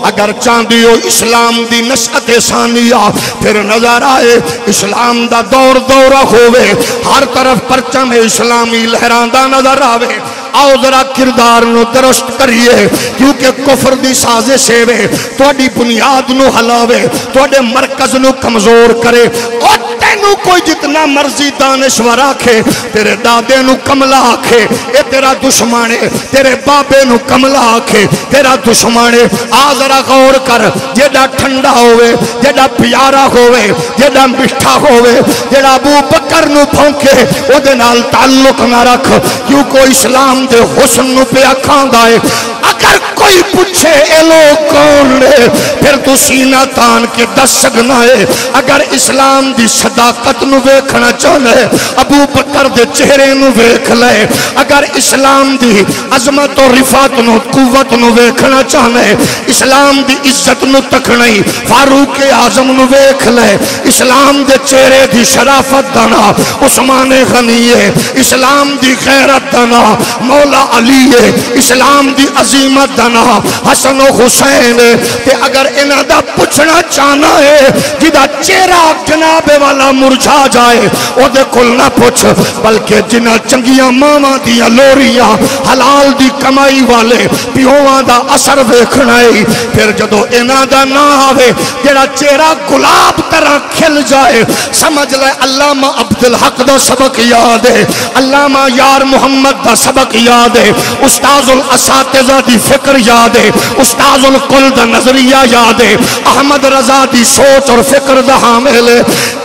Speaker 3: اگر چاندی ہو اسلام دی نشأت ثانیہ پھر نظر آئے اسلام دا دور دورہ ہوئے, ہر طرف پرچم اسلامی لہران دا نظر آوے. آؤ ذرا کردار نو درست کریے کیونکہ کفر دی سازش ہے توڑی بنیاد نو ہلاوے, توڑے مرکز نو کمزور کرے. اور تینو کوئی جتنا مرضی دانشور آکھے, تیرے دادے نو کملا آکھے اے تیرا دشمانے, تیرے بابے نو کملا آکھے تیرا دشمانے. آ ذرا غور کر, جیڑا ٹھنڈا ہوئے, جیڑا پیارا ہوئے, جیڑا مٹھا ہوئے, جیڑا ابو بکر نو پھونکے او دے نال تعلق نہ رکھ, کیوں کو اسلام دے حسن نو پہ اکھان دائے. اگر کوئی پوچھے اے لوگ کون لے پھر تو سینہ تان کے دس سکنا ہے. اگر اسلام دی صداقت نو ویکھنا چاہنا ہے ابو بکر دے چہرے نو ویکھ لے. اگر اسلام دی عظمت و رفعت نو قوت نو ویکھنا چاہنا ہے, اسلام دی عزت نو تکھنائی فاروق اعظم نو ویکھ لے. اسلام دے چہرے دی شرافت دانا عثمان غنی ہے, اسلام دی غیرت دانا مولا علی ہے, اسلام دی عظیمت دانا حسن و حسین ہے. تے اگر انہاں دا پوچھنا چاہنا ہے جدا چہرہ جناب والا مرجھا جائے او دے کل نہ پوچھ, بلکہ جنہ چنگیاں ماما دیا لوریاں حلال دی کمائی والے پیوان دا اثر ویکھنا ہے. پھر جدو انہاں دا نہ آوے جڑا چہرہ گلاب طرح کھل جائے, سمجھ لے علامہ عبدالحق دا سبق یاد ہے, علامہ یار محمد دا سبق یاد ہے, استاذ الاساتذہ دی فکر یاد ہے, استاذ الکل دا نظریہ یاد ہے, احمد رضا دی سوچ اور فکر دا حامل ہے.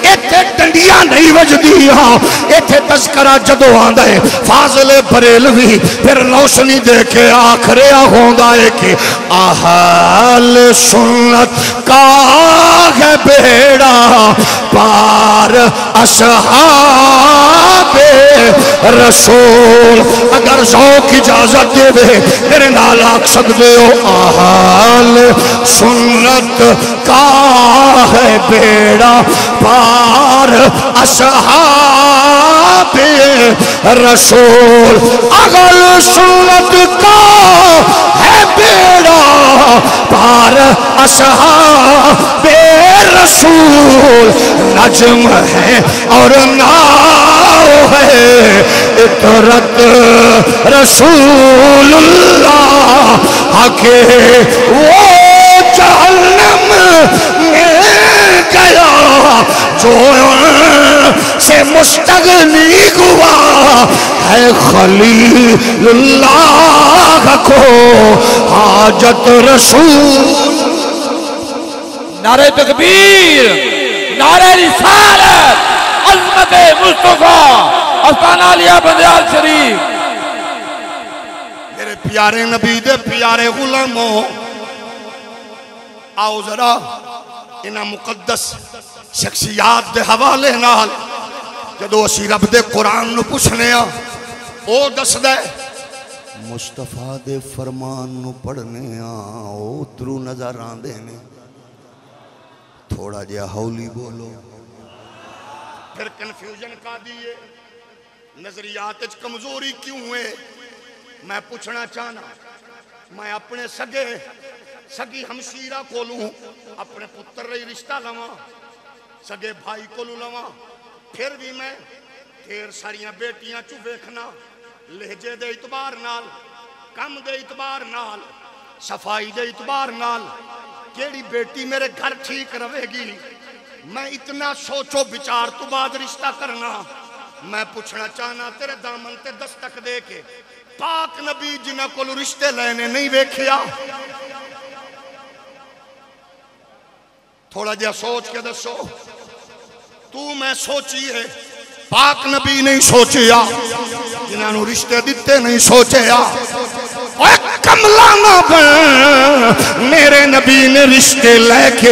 Speaker 3: ایتھے ڈنڈیاں نہیں وجدیاں, ایتھے تذکرہ جدو آندہ ہے فاضل بریلوی پھر روشنی دے کے آخرے ہوندہ ہے کہ اہل سنت کا ہے بیڑا پار اصحاب رسول. اگر ذوق اجازت دے دے میرے نال آکھ سکتے ہو اہل سنت کا ہے بیڑا پار اصحاب رسول. اہل سنت کا ہے بیڑا پار اصحاب رسول نجم ہے اور ناؤ ہے اطرت رسول اللہ آکے وہ جہنم میں گیا جو سے مستغنی ہوا ہے خلیل اللہ کو حاجت رسول.
Speaker 4: نعرہ تکبیر، نعرہ رسالت، عظمت مصطفیٰ، آستانہ علیہ بندیال شریف.
Speaker 3: میرے پیارے نبی دے پیارے غلاموں، آؤ ذرا انہاں مقدس شخصیات دے حوالے نال جدو اسی رب دے قرآن نو پوچھنے آ او دس دے مصطفیٰ دے فرمان نو پڑھنے آ او ترو نظر آن دینے. تھوڑا جہا ہولی بولو. پھر کنفیوژن کا دیئے نظریات اچ کمزوری کیوں ہے؟ میں پوچھنا چاہنا، میں اپنے سگی ہمشیرہ کو لوں، اپنے پتر رہی رشتہ لواں، سگے بھائی کو لواں، پھر بھی میں ڈھیر ساریاں بیٹیاں چو ویکھنا لہجے دے اعتبار نال، کم دے اعتبار نال، صفائی دے اعتبار نال، کیڑی بیٹی میرے گھر ٹھیک رہے گی، میں اتنا سوچو بچار تو بعد رشتہ کرنا. میں پوچھنا چاہنا تیرے دامن تے دستک دے کے پاک نبی جنہ کو رشتے لینے نہیں ویکھیا؟ تھوڑا جہا سوچ کے دسو. تو میں سوچی ہے پاک نبی نہیں سوچیا، جنہاں نو رشتے دیتے نہیں سوچیا. اے کملا نہ بن، میرے نبی نے رشتے لے کے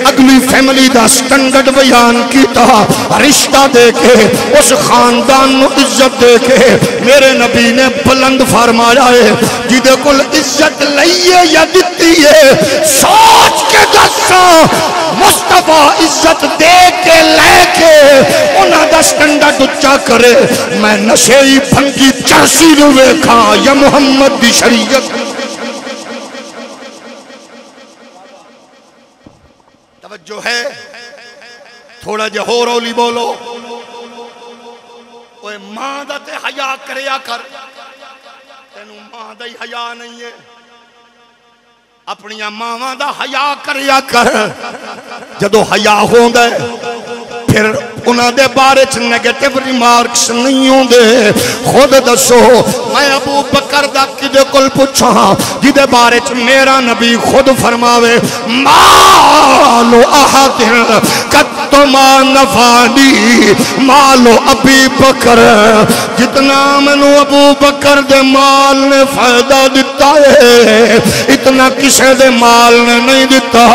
Speaker 3: اگلی فیملی دا سٹنڈرڈ بیان کیتا، رشتہ دے کے اس خاندان نو عزت دے کے میرے نبی نے بلند فرمایا ہے جدے کل عزت لئیے یا دیتی ہے سوچ کے دسا. مصطفیٰ عزت دے کے لے کے انہاں دا سٹنڈرڈ اچھا کرے. میں نشئی بھنگی چرسی نو ویکھا یا محمد دی شریعت. توجہ ہے؟ تھوڑا جہا ہو رولی بولو. اوے ماں دا تے حیا کریا کر، تینو ماں دا ہی حیا نہیں ہے. اپنیاں ماں دا حیا کریا کر. جدو حیا ہوں دے پھر انہاں دے بارے چ نیگیٹیو ریمارکس نہیں ہوں دے. خود دسو میں ابو بکر دا کدے کل پوچھا جدے بارے چ میرا نبی خود فرماوے مالو احد کتما نفانی مالو ابی بکر. جتنا منو ابو بکر دے مال نے فائدہ دیتا ہے اتنا کسے دے مال نے نہیں دیتا.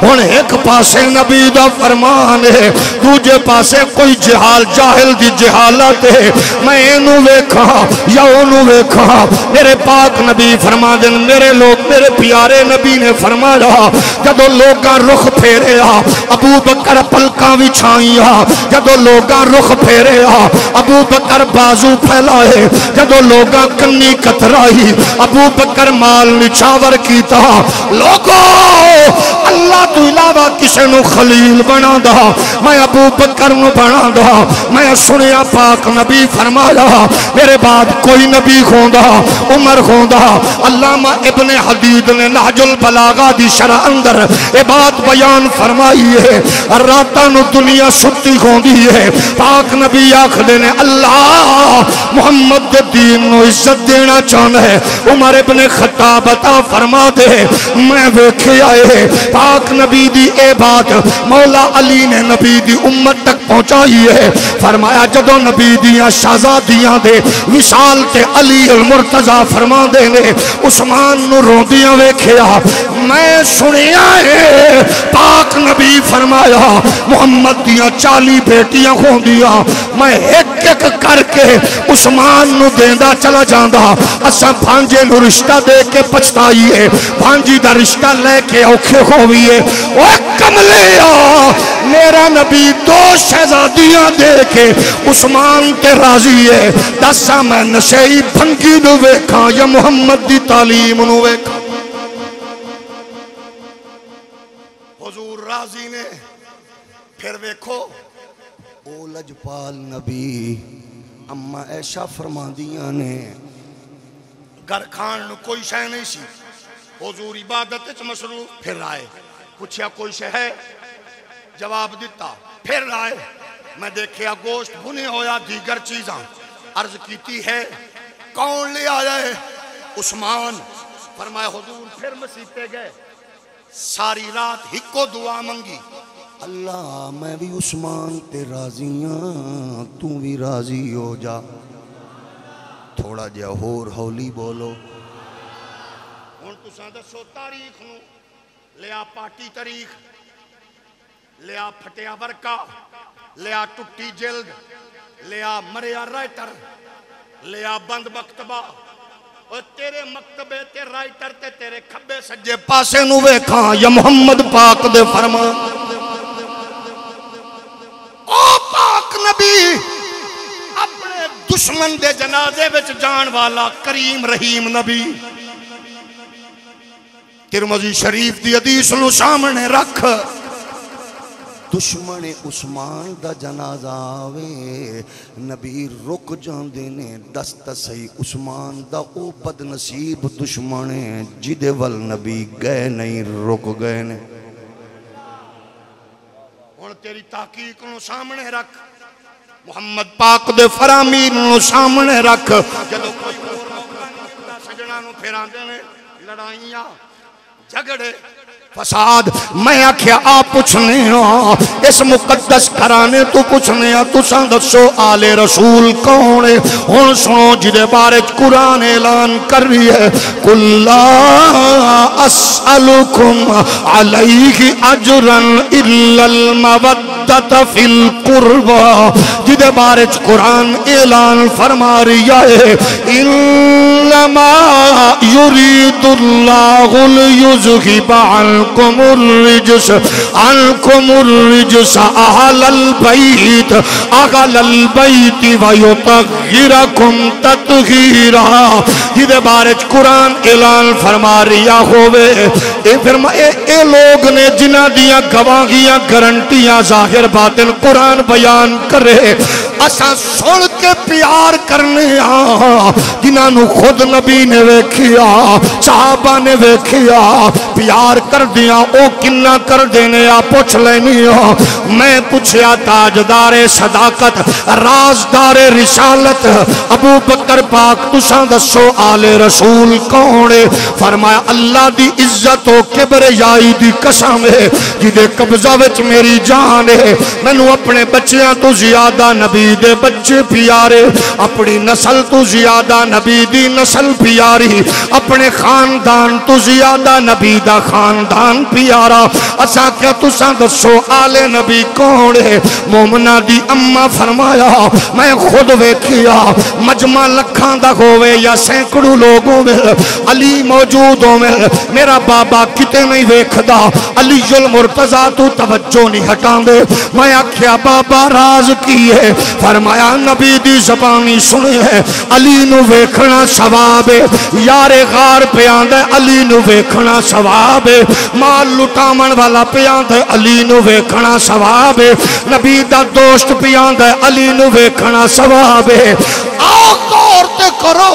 Speaker 3: ہن ایک پاسے نبی دا فرمان ہے، دوجے پاسے کوئی جاہل دی جہالت ہے. میں اینو ویکھا یا اونو ویکھا. میرے پاک نبی فرما دن میرے لوگ میرے پیارے نبی نے فرمایا جدو لوگاں رخ پھیرے آ ابو بکر پلکاں وچھائیاں. جدو لوگاں رخ پھیرے آ ابو بکر بازو پھیلائے. جدو لوگاں کنی کترائی ابو بکر مال نچاور کیتا. لوگوں اللہ تو علاوہ کسے نو خلیل بنا دا، میں ابو بکر نو بنا دا. میں سنیا پاک نبی فرمایا میرے بعد کوئی نبی خوندا عمر خوندا. علامہ ابن حدید نے نہج البلاغہ دی شرح اندر اے بات بیان فرمائی ہے. راتاں نو دنیا ستی خوندی ہے، پاک نبی آکھدے نے اللہ محمد دے دین نو عزت دینا چاہنا ہے. عمر ابن خطاب عطا فرما دے میں ویکھے آئے پاک نبی دی اے بات مولا علی نے نبی دی امت تک پہنچائی ہے. فرمایا جدو نبی دیاں شہزادیاں دے وصال تے علی المرتضی فرما دے نے عثمان نو روندیاں ویکھیا. میں سنیا ہے پاک نبی فرمایا محمد دیاں 40 بیٹیاں ہوندیاں میں ایک ایک کر کے عثمان نو دیندا چلا جاندا. اساں بھانجے نو رشتہ دے کے پچھتائیے، بھانجی دا رشتہ لے کے اوکھے ہوئیے. اوہ کملیا میرا نبی 2 شہزادیاں دے کے عثمان تے راضی ہے. دسا میں نشئی بھنگی نو ویکھا یا محمد دی تعلیم نو ویکھا. حضور راضی نے پھر ویکھو او لجپال نبی اما ایشا فرماندیاں نے گھر کھان نو کوئی شے نہیں سی، حضور عبادت وچ مصروف، پھر آئے پوچھیا کوئی شے ہے، جواب دیتا، پھر آئے میں دیکھیا گوشت بھنے ہویا دیگر چیزاں، عرض کیتی ہے کون لے آیا ہے؟ عثمان۔ فرمایا حضور پھر مسیح گئے، ساری رات ہکو دعا منگی، اللہ میں بھی عثمان تے راضیاں تو بھی راضی ہو جا، تھوڑا جا ہور ہولی بولو۔ ہن تساں دسو تاریخ نو لیا پاٹی تاریخ، لیا پھٹیا ورکا، لیا ٹوٹی جلد، لیا مریا رائٹر، لیا بند مکتبہ، اور تیرے مکتبے تے رائٹر تے تیرے کھبے سجے پاسے نو ویکھاں یا محمد پاک دے فرمان۔ او پاک نبی اپنے دشمن دے جنازے وچ جان والا کریم رحیم نبی، ترمذی شریف دی حدیث نو سامنے رکھ، دشمن عثمان دا جنازہ آوے نبی رک جاندے نے، دست سی عثمان دا او بد نصیب دشمن جدے ول نبی گئے نہیں رک گئے نے۔ ہن تیری تحقیق نو سامنے رکھ، محمد پاک دے فرامین نو سامنے رکھ، جدو کوئی سجنا نو پھیراندے نے لڑائیاں جھگڑے فساد، میں آکھیا آپ پوچھنے ہاں اس مقدس گھرانے تو پوچھنے ہاں تساں دسو آل رسول کون ہے؟ ہن سنو جدے بارے قرآن اعلان کر رہی ہے قُلْ لَا أَسْأَلُكُمْ عَلَيْهِ أَجْرًا إِلَّا الْمَوَدَّةَ فِي الْقُرْبَى، جدے بارے قرآن اعلان فرما رہی ہے إِنَّمَا يُرِيدُ اللَّهُ لِيُذْهِبَ عنكم الرجس أهل البيت ويطهركم تطهيرا، جدے بارے قرآن اعلان فرما رہا ہوئے اے لوگ نے جنہ دیا گواہیاں گارنٹیاں ظاہر باطن قرآن بیان کرے، اساں سن کے پیار کرنے ہاں، جنہاں نو خود نبی نے ویکھیا صحابہ نے ویکھیا پیار کر دیا، او کنہ کر دینے آ پوچھ لینی ہو۔ میں پوچھیا تاجدار صداقت رازدار رسالت ابو بکر پاک تساں دسو آل رسول کون ہے؟ فرمایا اللہ دی عزت و کبریائی دی قسم ہے جدے قبضہ وچ میری جان ہے، مینوں اپنے بچیاں تو زیادہ نبی دے بچے پیارے، اپنی نسل تو زیادہ نبی دی نسل پیاری، اپنے خاندان تو زیادہ نبی دا خاندان پیارا، اسا کیا تساں دسو آل نبی کون ہے؟ مومنہ دی اماں فرمایا میں خود ویکھیا مجمع لکھاں دا ہوئے یا سینکڑوں لوگوں میں علی موجود ہو میں میرا بابا کتے نہیں ویکھدا، علی المرتضی تو توجہ نہیں ہٹاں دے، میں آکھیا بابا راز کی ہے؟ فرمایا نبی دی زبانی سنے ہے علی نو ویکھنا ثواب ہے، یار غار پیاندے علی نو ویکھنا ثواب ہے، مال لٹامن والا پیاندے علی نو ویکھنا ثواب ہے، نبی دا دوست پیاندے علی نو ویکھنا ثواب ہے۔ آؤ غور تے کرو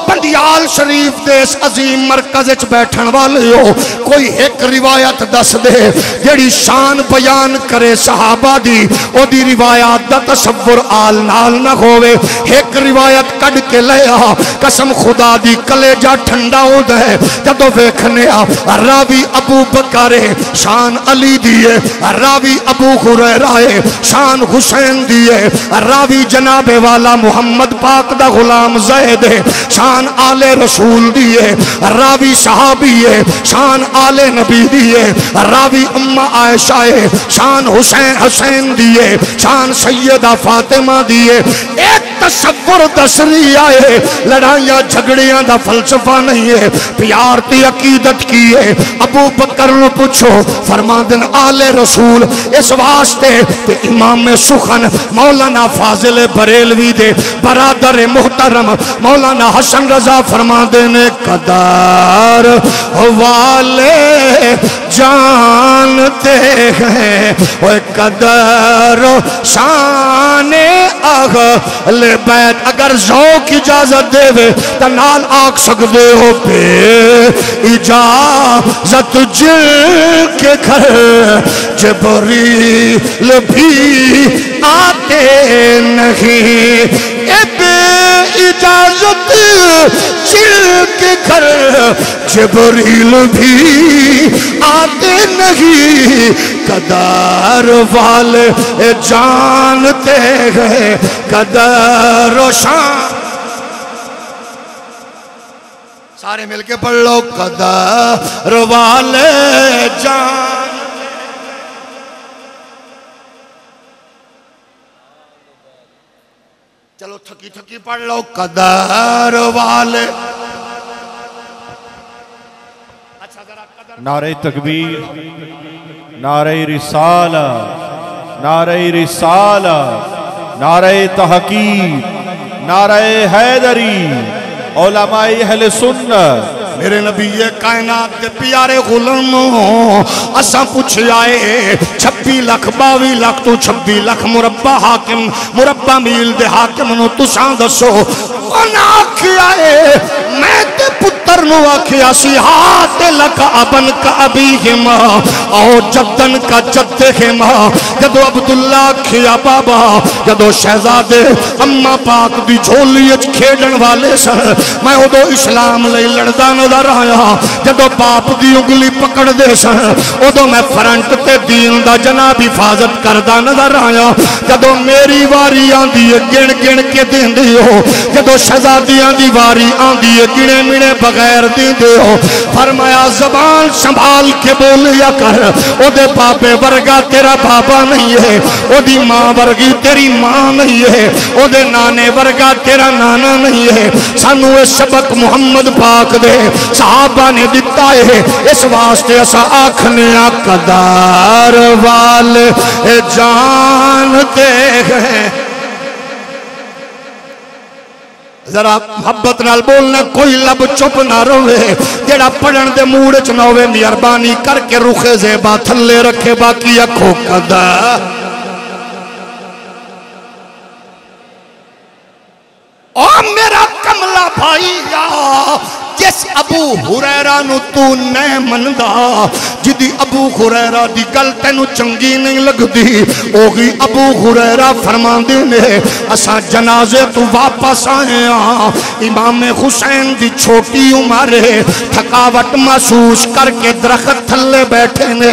Speaker 3: پنڈیال شریف دے اس عظیم مرکز وچ بیٹھن والے ہو، کوئی ایک روایت دس دے جڑی شان بیان کرے صحابہ دی، او دی روایات دا تصور آل نال نہ ہوئے، ایک روایت کڈ کے لیا قسم خدا دی کلیجہ ٹھنڈا ہو دے جدو ویکھنے راوی ابو بکر شان علی دیئے، راوی ابو ہریرہ شان حسین دیئے، راوی جناب والا محمد پاک دا غلام زید شان آل رسول دیئے، راوی صحابی شان آل نبی دیئے، راوی امہ عائشہ شان حسین دیئے، شان سیدہ فاطمہ دیئے، ایک تصور دسری آئے لڑائیاں لڑائیاں جھگڑیاں دا فلسفہ نہیں ہے، پیار تی عقیدت کی ہے۔ ابو بکر نو پوچھو، فرماندن آل رسول اس واسطے تے امام سخن مولانا فاضل بریلوی دے برادر محترم مولانا حسن رضا فرماندن قدر والے جانتے ہیں وہ قدر شان اہل بیت۔ اگر ذوق اجازت دے وے تو نال آکھ سکدے ہو بے اجازت جن کے گھر جبریل بھی آتے نہیں، اے بے اجازت جن کے گھر جبریل بھی آتے نہیں، قدر والے جانتے ہیں قدر و شان۔ سارے مل کے پڑھ لو، قدر والے جان۔ چلو تھکی تھکی پڑھ لو، قدر والے۔
Speaker 1: نعرہ تکبیر، نعرہ رسالہ، نعرہ رسالہ، نعرہ تحقیق، نعرہ حیدری، علماء اہل سنت۔
Speaker 3: میرے نبی کائنات دے پیارے غلاموں اساں پوچھ آئے 26 لاکھ 22 لاکھ تو 26 لاکھ مربع حاکم مربع میل دے حاکم نو تساں دسو انہاں آکھیا ہے میں تے پتر نو آکھیا سی ہاتھ لک ابن کا ابیہما او جدن کا جدہما۔ جدو عبداللہ آکھیا بابا، جدو شہزادے اماں پاک دی جھولی اچ کھیڈن والے سن میں ادو اسلام لئی لڑدا نظر آیا۔ جدو باپ دی انگلی پکڑ دے سن ادو میں فرنٹ تے دین دا جناب حفاظت کردا نظر آیا۔ جدو میری واری آندی ہے گن گن کے دیندی ہو، جدو شہزادیاں دی واری آندی ہے گنے منے بغیر دیندے ہو۔ فرمایا زبان سنبھال کے بولیا کر، او دے باپے ورگا تیرا بابا نہیں ہے، او دی ماں ورگی تیری ماں نہیں ہے، او دے نانے ورگا تیرا نانا نہیں ہے۔ سانو اے سبق محمد پاک دے صحابہ نے دیتا ہے، اس واسطے اسا آکھنے قدر والے جانتے ہیں۔ ذرا محبت نال بولنا، کوئی لب چپ نہ روے، جڑا پڑھن دے موڑ چ نہ ہوے مہربانی کر کے رخ زیبا تھلے رکھے، باقی اکھو قدر۔ او میرا کملا بھائی جس ابو ہریرہ نو تو نہیں مندا، جدی ابو ہریرہ دی گل تینو چنگی نہیں لگ دی، اوگی ابو ہریرہ فرمان دینے اساں جنازے تو واپس آئے ہاں۔ امام حسین دی چھوٹی عمرے تھکاوٹ محسوس کر کے درخت تھلے بیٹھے نے۔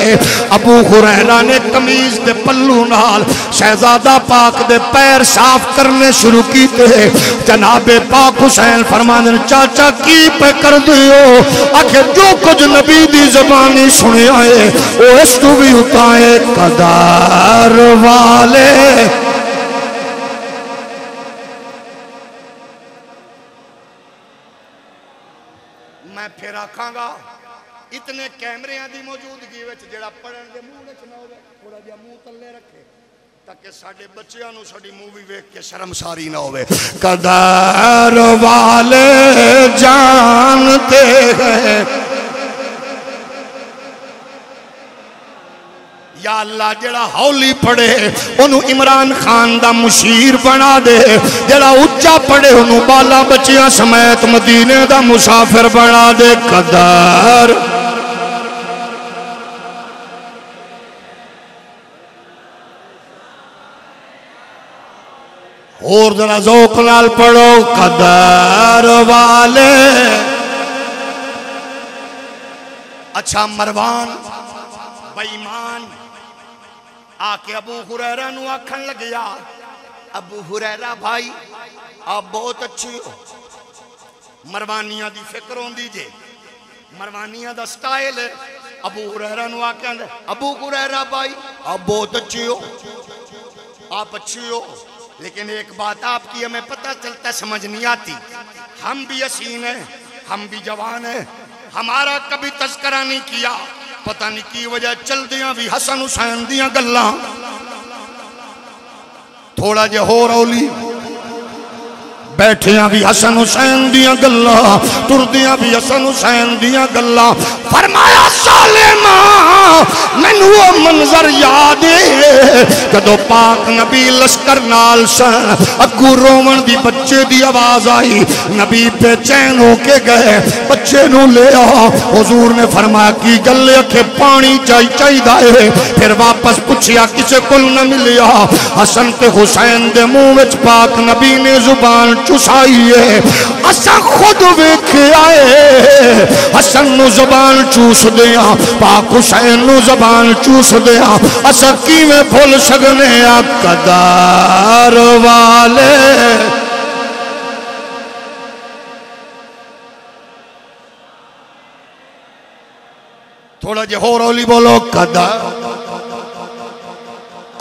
Speaker 3: ابو ہریرہ نے قمیض دے پلو نال شہزادہ پاک دے پیر صاف کرنے شروع کی تھے۔ جناب پاک حسین فرمان دینے چاچا کی پہ کر دیو، آکھے جو کچھ نبی دی زبانی سنے آئے وہ اس تو بھی اتائے قدر والے۔ میں پھر آکھاں گا اتنے کیمریاں دی موجودگی وچ جڑا پڑھن دے منہ وچ نہ ہوے تھوڑا جہا منہ تلے رکھے تاکہ ساڈے بچیاں نو ساڈی مووی ویکھ کے شرمساری نہ ہوے۔ قدر والے جانتے ہیں۔ یا اللہ جڑا ہولی پڑھے انہوں عمران خان دا مشیر بنا دے، جڑا اچھا پڑھے انہوں بالا بچیاں سمیت مدینے دا مسافر بنا دے۔ قدر اور ذرا ذوق نال پڑھو، قدر والے۔ اچھا مروان بے ایمان آکے ابو ہریرہ نو آکھن لگیا، ابو ہریرہ بھائی آپ بہت اچھی ہو، مروانیاں دی فکر ہوں دیجئے، مروانیاں دا سٹائل ہے۔ ابو ہریرہ نو آکھن ابو ہریرہ بھائی آپ بہت اچھی ہو، آپ اچھی ہو، لیکن ایک بات آپ کی ہمیں پتہ چلتا ہے سمجھ نہیں آتی، ہم بھی حسین ہیں، ہم بھی جوان ہیں، ہمارا کبھی تذکرہ نہیں کیا، پتہ نہیں کی وجہ چل دیاں بھی حسن حسین دیاں گلاں، تھوڑا جے ہو رولی بیٹھیاں بھی حسن حسین دیاں گلاں، ٹردیاں بھی حسن حسین دیاں گلاں۔ فرمایا سالمہ مینو وہ منظر یاد ہے جدو پاک نبی لشکر نال سن، اگو رومن دی بچے دی آواز آئی، نبی بے چین ہو کے گئے، بچے نو لے آ، حضور نے فرمایا کی گلے کہ پانی چاہی دائے، پھر واپس پوچھیا کسے کل نہ ملیا، حسن تے حسین دے منہ وچ پاک نبی نے زبان چوسائیے، اسا خود ویکھے آئے، حسن نو زبان چوس دیاں، پاک حسین نو زبان چوس دیاں، اسا کیویں بھول سکنے قدر والے۔ تھوڑا جے ہو رولی بولو قدر،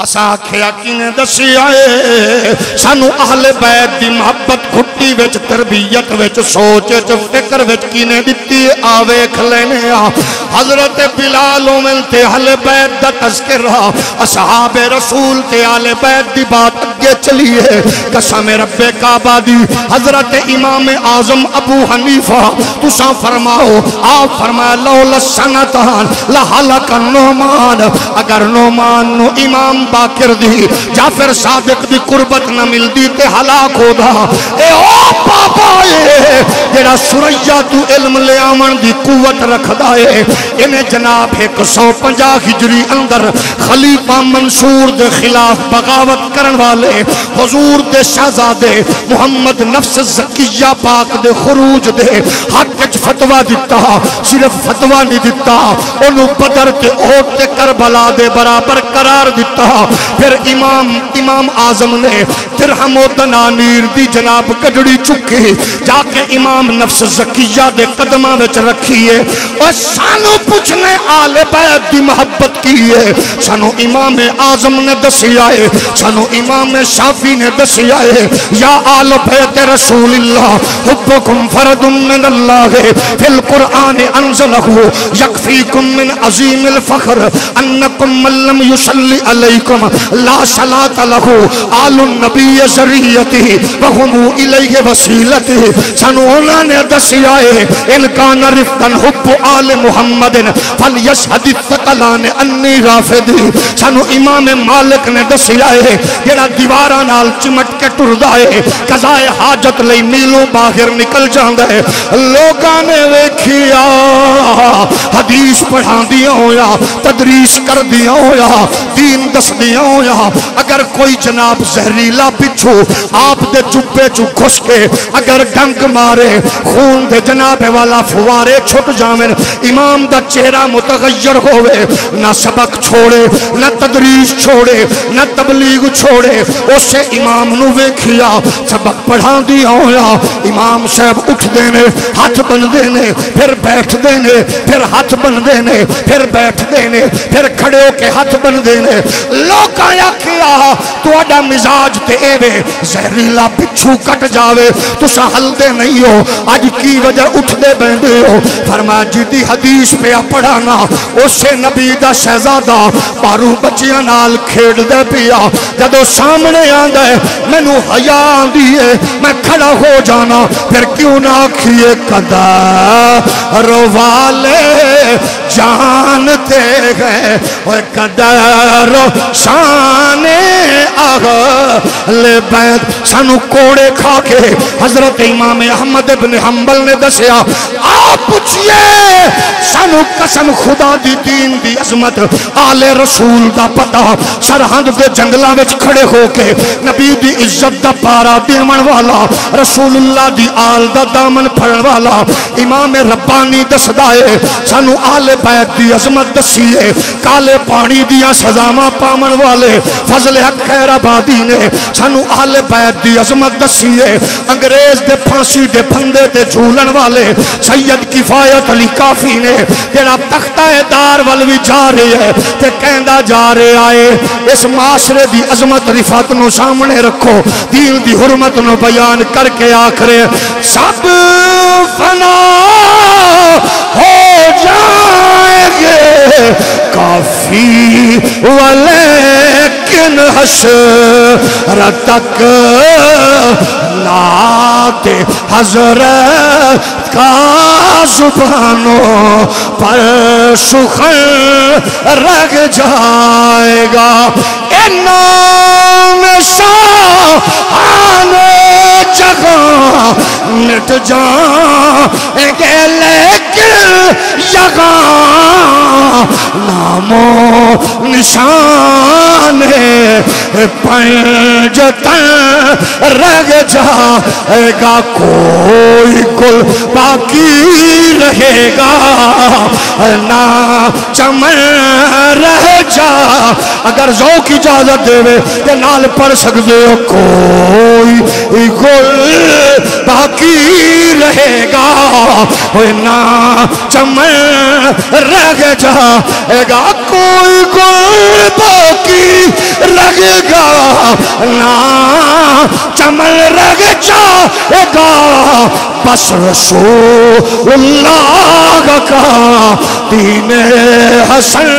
Speaker 3: اسا آکھیا کینے دسی آئے، سانو اہل بیت دی محبت کھٹی وچ تربیت وچ سوچ وچ فکر وچ کینے دتی آویکھ لینے آ۔ حضرت بلال اومن تے اہل بیت دا تذکرہ، اصحاب رسول تے اہل بیت دی بات اگے چلیے، قسم رب کعبہ دی۔ حضرت امام اعظم ابو حنیفہ تساں فرماؤ، آپ فرمایا لولا سنتان لہلک نعمان، اگر نعمان نو امام باکر دی جعفر صادق دی قربت نہ مل دی تے ہلاک ہو دا۔ اے او بابا اے جڑا سریا تو علم لے آمن دی قوت رکھ دائے، انہیں جناب 150 ہجری اندر خلیفہ منصور دے خلاف بغاوت کرن والے حضور دے شہزادے محمد نفس زکیہ پاک دے خروج دے حق وچ فتوہ دیتا، صرف فتوہ نہیں دیتا، انہوں بدر تے احد تے کربلا دے برابر قرار دیتا۔ پھر امام اعظم نے درہم و دنانیر دی جناب کجڑی چکی جا کے امام نفس زکیہ دے قدمہ وچ رکھیے، اور سانو پوچھنے آل بیت دی محبت کیے، سانو امام اعظم نے دسی آئے، سانو امام شافی نے دسی آئے، یا آل بیت رسول اللہ حبکم فرد من اللہ فی القرآن انزلہ یکفیکم من عظیم الفخر انکم من لم یصلی علیکم لا صلاة لہو آل النبی ذریتی وہمو الیہ وسیلتی۔ سانو انہوں نے دسی آئے انکان رفتن حب آل محمد فلیشہد الثقلان انی رافدی۔ سانو امام مالک نے دسی آئے جڑا دیوارہ نال چمٹ کے ٹردائے قضائے حاجت لئی میلوں باہر نکل جاندہ ہے، لوگاں نے ویکھیا حدیث پڑھا دیا ہویا، تدریس کر دیا ہویا، دین دس دیا ہویا، اگر کوئی جناب زہریلا پچھو آپ دے چپے چو کھس کے اگر ڈنگ مارے خون دے جناب والا فوارے چھٹ جامن، امام دا چہرہ متغیر ہوئے، نہ سبق چھوڑے نہ تدریس چھوڑے نہ تبلیغ چھوڑے، اسے امام نو ویکھیا سبق پڑھا دیا ہویا، امام صاحب اٹھ دینے ہاتھ بن دینے پھر بیٹھ دینے پھر ہاتھ بن دینے پھر بیٹھ دینے پھر کھڑے ہو کے ہاتھ بن دینے۔ لوگ آیا کیا تو اڈا مزاج تے ایوے زہریلا پچھو کٹ جاوے تو سہل دے نہیں ہو، آج کی وجہ اٹھ دے بیندے ہو۔ فرمایا جدی حدیث پہ پڑھانا اسے نبی دا شہزادہ پارو بچیاں نال کھیڑ دے پیا، جدو سامنے آندے میں نو حیا آندیے میں کھڑا ہو جانا، پھر کیوں نہ کھیے قدر والے جانتے گئے وہ قدر شان اہل بیت۔ سانو کوڑے کھا کے حضرت امام احمد بن حنبل نے دسیا، آپ پوچھئے سانو قسم خدا دی دین دی عظمت آل رسول دا پتا، سرحد دے جنگلہ وچ کھڑے ہو کے نبی دی عزت دا پارا دیمن والا، رسول اللہ دی آل دا دامن پھڑن والا امام ربانی دس دائے، سانو آل بیت دی عظمت دسیے، کالے پانی دیا سزامہ پامن والے فضل حق خیر آبادی نے سانو آل بیت دی عظمت دسیے، انگریز دے پھانسی دے پھندے تے جھولن والے سید کفایت علی کافی کافی نے جڑا تختہ دار ول وی جا رہے ہے تے کہندا جا رہے آئے اس معاشرے دی عظمت رفعت نو سامنے رکھو دین دی حرمت نو بیان کر کے آخرے سب فنا ہو جائیں گے کافی ولیکن حشر تک نعت حضرت کا زبانوں پر سخن رگ جائے گا اے نام شاہان جگہ مٹ جائیں گے لیکن یہاں نام و نشان پنجتن رگ جائے گا کوئی گل باقی رہے گا نہ چمن رہ جا اگر ذوق اجازت دے تے نال پڑھ سکتے ہو کوئی گل باقی رہے گا نہ چمن رہ جائے گا کوئی گل باقی رہے گا نہ چمن رہ جائے گا بس رسول اللہ کا دین حسن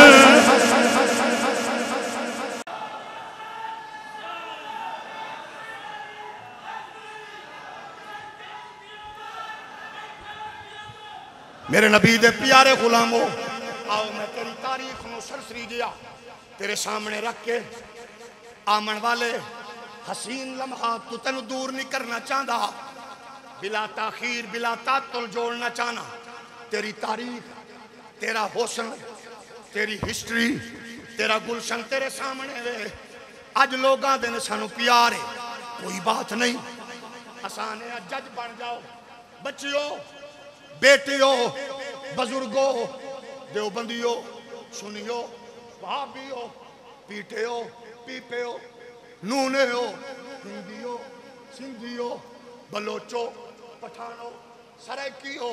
Speaker 3: میرے نبی دے پیارے غلاموں آؤ میں تیری تاریخ نو سرسری جیا تیرے سامنے رکھ کے آمن والے حسین لمحات تو تینو دور نہیں کرنا چاہتا بلا تاخیر بلا تعطل جوڑنا چاہنا تیری تاریخ تیرا حسن تیری ہسٹری تیرا گلشن تیرے سامنے وے اج لوگاں دن سانو پیارے کوئی بات نہیں آسانے جج بن جاؤ بچیو بیٹیو بزرگو دیوبندیو سنیو بھابیو پیٹیو پیپیو نونیو ہندیو سندھیو بلوچو پٹھانو سرائکیو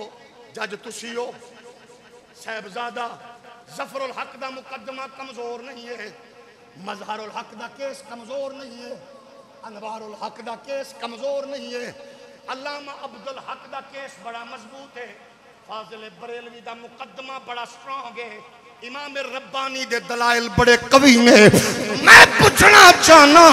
Speaker 3: جج تسیو صاحبزادہ ظفر الحق دا مقدمہ کمزور نہیں ہے مظہر الحق دا کیس کمزور نہیں ہے انوار الحق دا کیس کمزور نہیں ہے علامہ عبدالحق دا کیس بڑا مضبوط ہے فاضل بریلوی دا مقدمہ بڑا سٹرونگ ہے امام ربانی دے دلائل بڑے قوی میں پوچھنا چاہنا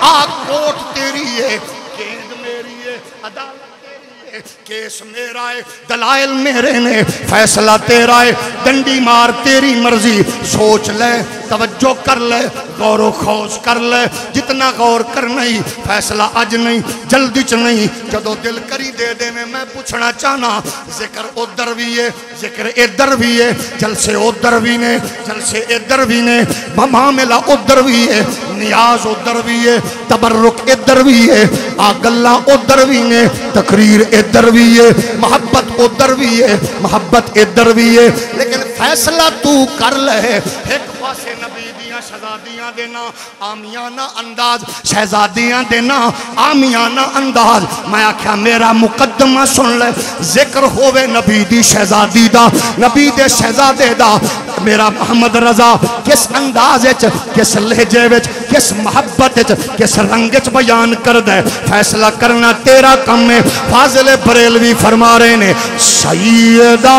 Speaker 3: آگ کوٹ تیری ہے گیند میری ہے عدالت تیری ہے کیس میرا ہے دلائل میرے نے فیصلہ تیرا ہے ڈنڈی مار تیری مرضی سوچ لے توجہ کر لے غور و خوض کر لے جتنا غور کر نہیں فیصلہ اج نہیں جلدی چ نہیں جدو دل کری دے دے میں پوچھنا چاہنا ذکر ادھر بھی ہے ذکر ادھر بھی ہے جلسے ادھر بھی نے جلسے ادھر بھی نے معاملہ ادھر بھی ہے نیاز ادھر بھی ہے تبرک ادھر بھی ہے آگلہ ادھر بھی نے تقریر ادھر بھی ہے محبت ادھر بھی ہے محبت ادھر بھی ہے لیکن فیصلہ تو کر لے ایک پاسے نبی دیاں شہزادیاں دینا آمیانہ انداز شہزادیاں دینا آمیانہ انداز میں آکھیا میرا مقدمہ سن لے ذکر ہوئے نبی دی شہزادی دا نبی دے شہزادے دا میرا محمد رضا کس انداز کس لہجے وچ کس محبت کس رنگ بیان کر دے فیصلہ کرنا تیرا کم ہے فاضل بریلوی فرما رہے نے سیدہ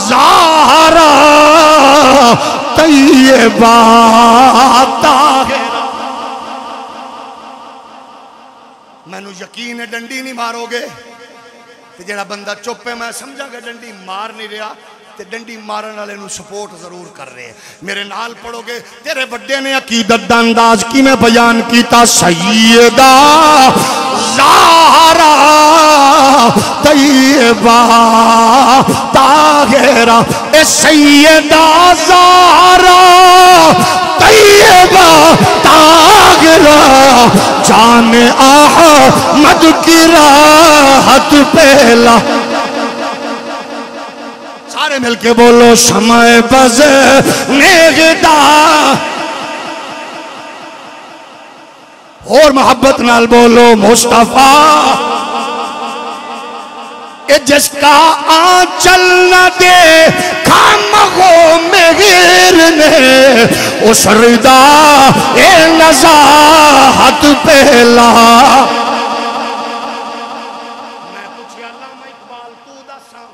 Speaker 3: زہرا طیبہ طاہرہ میں نو یقین ہے ڈنڈی نہیں مارو گے تے جڑا بندہ چپ ہے میں سمجھا گا ڈنڈی مار نہیں رہا تے ڈنڈی مارن والے نو سپورٹ ضرور کر رہے ہیں میرے نال پڑھو گے تیرے بڑے نے عقیدت دا انداز کی میں بیان کیتا سیدہ زہرا طیبہ طاہرہ اے سیدہ زہرا طیبہ طاہرہ جان احمد کی راحت پہلا سارے مل کے بولو شمع بز نگدا اور محبت نال بولو مصطفیٰ اے جس کا آنچل نہ دے کھامغوں میں غیر نے اس ردا اے نزاحت پہلا میں پوچھے علامہ اقبال تو دساں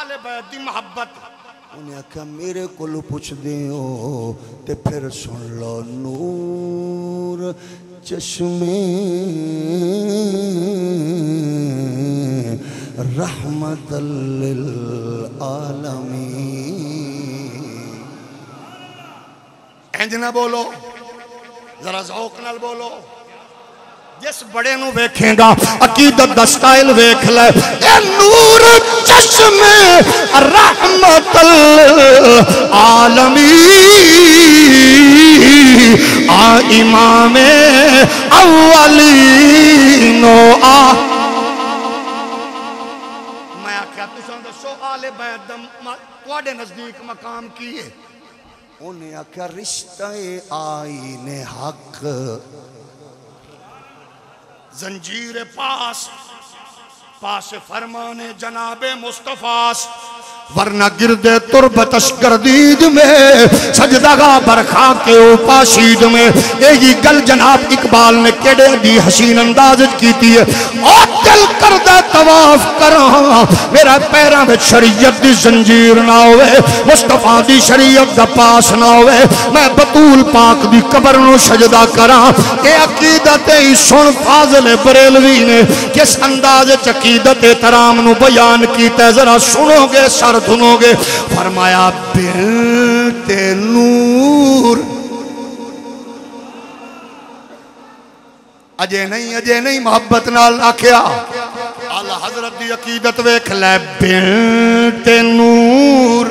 Speaker 3: آل بیت دی محبت انہیں کہا میرے کولو پوچھ دیو تے پھر سن لو نور چشمے رحمت للعالمین انج نہ بولو ذرا ذوق نال بولو جس بڑے نو ویکھیں گا عقیدت دا سٹائل ویکھ لے اے نور چشمے رحمت العالمین آ امام اولین و میں آکھیا تساں دسو آل بیت دا تواڈے نزدیک مقام کی ہے انہیں آکھیا رشتہ آئین حق زنجیر پاس فرمان جناب مصطفیٰ ورنہ گردے تربتش گردید میں سجدگاہ برخا کے اوپاشید میں یہی گل جناب اقبال نے کیڑے دی حسین اندازت کی تھی ہے اور دل کردہ طواف کرہاں میرا پیران میں شریعت دی زنجیر نہ ہوئے مصطفیٰ دی شریعت دا پاس نہ ہوئے میں بطول پاک دی قبر نو سجدہ کراں کہ عقیدت ہی سن فاضل بریلوی نے کس اندازت عقیدت احترام نو بیان کیتا ہے ذرا سنو گے سر دھنو گے فرمایا بنت نور اجے نہیں محبت نال آکھیا اعلی حضرت دی عقیدت ویکھ لے بنت نور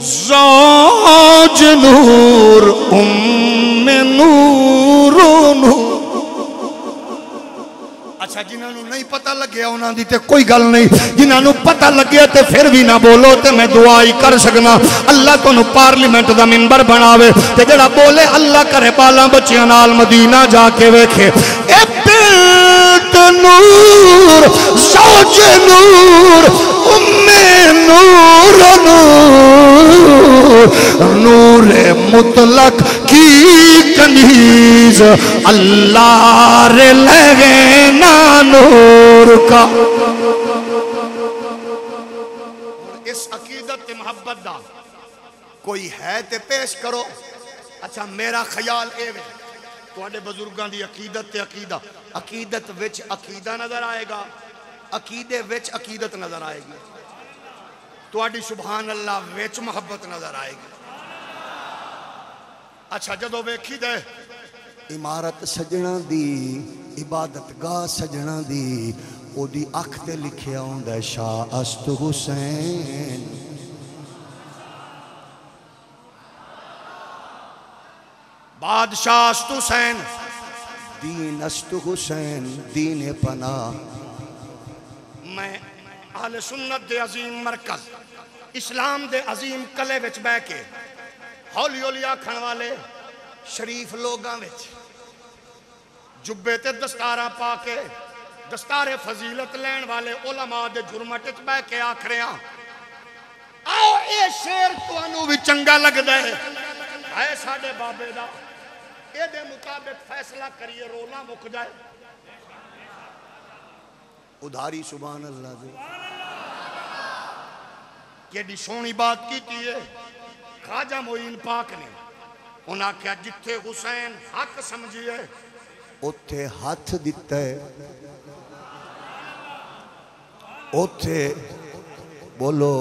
Speaker 3: زوج نور ام نور نور اچھا جنہاں نو نہیں پتہ لگیا انہاں دی تے کوئی گل نہیں جنہاں نو پتہ لگیا تے پھر بھی نہ بولو تے میں دعائی کر سکنا اللہ تو نو پارلیمنٹ دا منبر بناوے تے جڑا بولے اللہ کرے بالاں بچیاں نال مدینہ جا کے ویکھے اے بنت نور زوج نور ام نور نور نور مطلق کی کنیز اللہ رے لگے نا نور کا اس عقیدت محبت دا کوئی ہے تے پیش کرو اچھا میرا خیال اے وے تواڈے بزرگاں دی عقیدت تے عقیدت وچ عقیدہ نظر آئے گا عقیدے وچ عقیدت نظر آئے گی تواڈی سبحان اللہ وچ محبت نظر آئے گی اچھا جدو ویکھی دے عمارت سجنا دی عبادت گاہ سجنا دی او دی اکھ تے لکھیا ہوندا شاہ است حسین بادشاہ است حسین دین است حسین دین پناہ میں اہل سنت دے عظیم مرکز اسلام دے عظیم کلے وچ بہ کے ہولی ہولی آکھن والے شریف لوگاں وچ جبے تے دستاراں پا کے دستار فضیلت لین والے علماء دے جرمٹ وچ بہ کے آکھ رہے ہیں آؤ اے شیر تانوں وی چنگا لگدا ہے ساڈے بابے دا اے دے مطابق فیصلہ کریے رولا مک جائے ادھاری سبحان اللہ دے یہ دی سونی بات کی ہے خواجہ معین پاک نے انہاں کیا جتھے حسین حق سمجھئے اتھے ہاتھ دیتا ہے اتھے بولو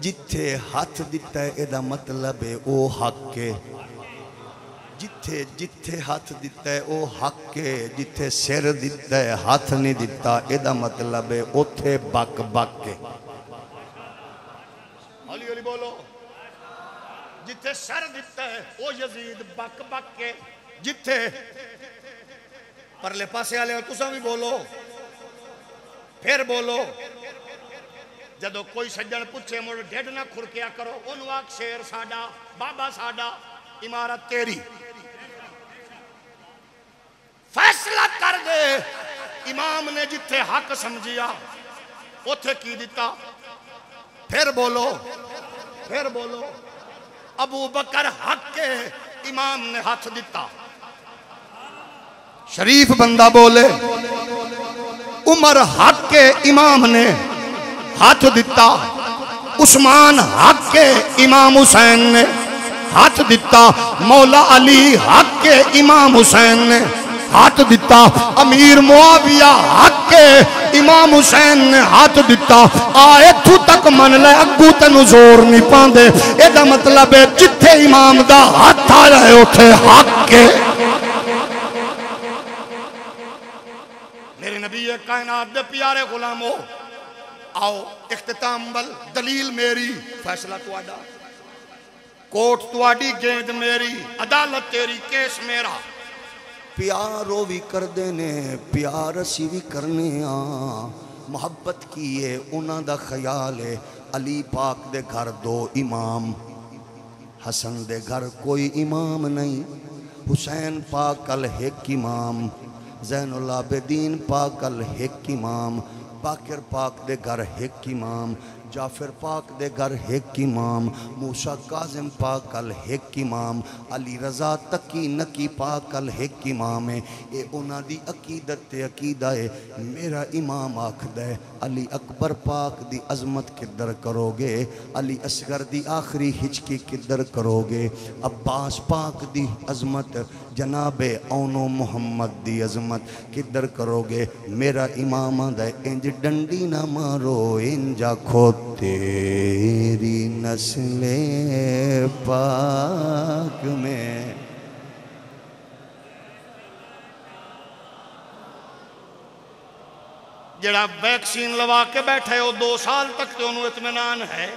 Speaker 3: جتھے ہاتھ دیتا ہے ایدہ مطلب ہے او حق کے جتھے ہاتھ دیتا ہے او حق کے جتھے سر دیتا ہے ہاتھ نہیں دیتا ایدہ مطلب ہے اتھے بک بک کے ہولی ہولی بولو جتھے سر دیتا ہے او یزید بک بک کے جتھے پرلے پاسے آلے ہو تساں بھی بولو پھر بولو جدو کوئی سجن پچھے مڑ ڈھڈ نہ کھرکیا کرو انہوں آکھ شیر ساڈا بابا ساڈا عمارت تیری فیصلہ کر دے امام نے جتھے حق سمجھیا اتھے کی دیتا؟ پھر بولو ابو بکر حق کے امام نے ہاتھ دیتا، شریف بندہ بولے عمر حق کے امام نے ہاتھ دیتا، عثمان حق کے امام حسین نے ہاتھ دیتا، مولا علی حق کے امام حسین نے ہاتھ دیتا، امیر معاویہ حق کے امام حسین نے ہاتھ دیتا۔ آئے تو تک من لے اگو تینو زور نہیں پاندے، اے دا مطلب ہے جتھے امام دا ہاتھ آ رہے اتھے حق کے۔ میرے نبی کائنات دے پیارے غلامو، آؤ اختتام بل دلیل میری، فیصلہ تواڈا، کوٹ تواڈی، گیند میری، عدالت تیری، کیس میرا۔ پیارو بھی کر دینے پیار اسی بھی کرنے آن، محبت کیے انہاں دا خیال ہے علی پاک دے گھر دو امام، حسن دے گھر کوئی امام نہیں، حسین پاک ال ایک امام، زین العابدین پاک ال ایک امام، باقر پاک دے گھر ایک امام، جعفر پاک دے گھر ایک امام، موسیٰ کاظم پاک ال ایک امام، علی رضا تقی نقی پاک ال ایک امام ہے۔ اے انہاں دی عقیدت تے عقیدہ ہے، میرا امام آکھ دے علی اکبر پاک دی عظمت کدر کرو گے، علی اصغر دی آخری ہچکی کدر کرو گے، عباس پاک دی عظمت، جناب اونو محمد دی عظمت کدر کرو گے، میرا امام دے انج ڈنڈی نہ مارو انجا کھو تیری نسل پاک میں۔ جڑا ویکسین لوا کے بیٹھے ہو 2 سال تک تے انہوں اطمینان ہے،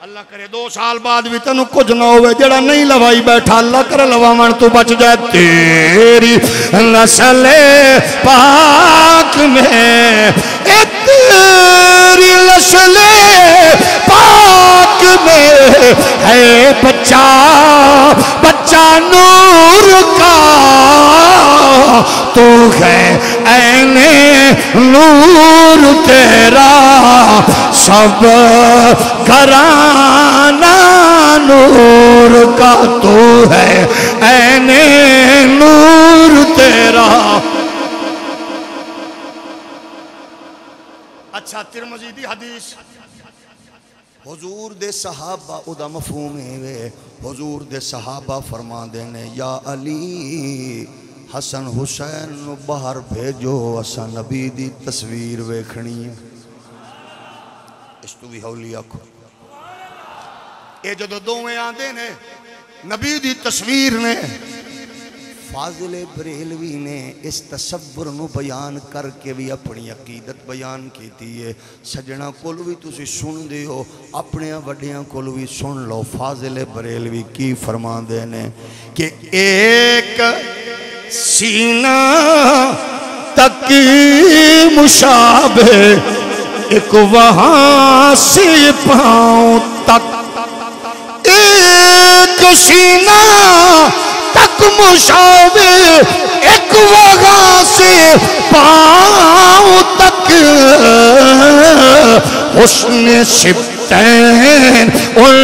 Speaker 3: اللہ کرے 2 سال بعد بھی تنوں کچھ نہ ہوئے، جڑا نہیں لوائی بیٹھا اللہ کرے لواون تو بچ جائے۔ تیری نسل پاک میں، تیری نسل پاک میں ہے بچہ نور کا، تو ہے عین نور تیرا، سب گھرانہ نور کا، تو ہے عین نور تیرا۔ اچھا ترمذی دی حدیث، حضور دے صحابہ او دا مفہوم ہے، حضور دے صحابہ فرما دینے یا علی حسن حسین نو باہر بھیجو اسا نبی دی تصویر ویکھنی ہے۔ اس تو بھی ہولی آکھو، اے جدو دوویں آندے نے نبی دی تصویر نے، فاضل بریلوی نے اس تصور نو بیان کر کے بھی اپنی عقیدت بیان کیتی ہے۔ سجنہ کول بھی تسی سن دے ہو، اپنے وڈیاں کول بھی سن لو، فاضل بریلوی کی فرما دینے کہ ایک سینہ تک مشابہ، ایک وہاں سے پاؤں تک، ایک سینہ تک مشابہ، ایک وہاں سے پاؤں تک، حسن سبتین ان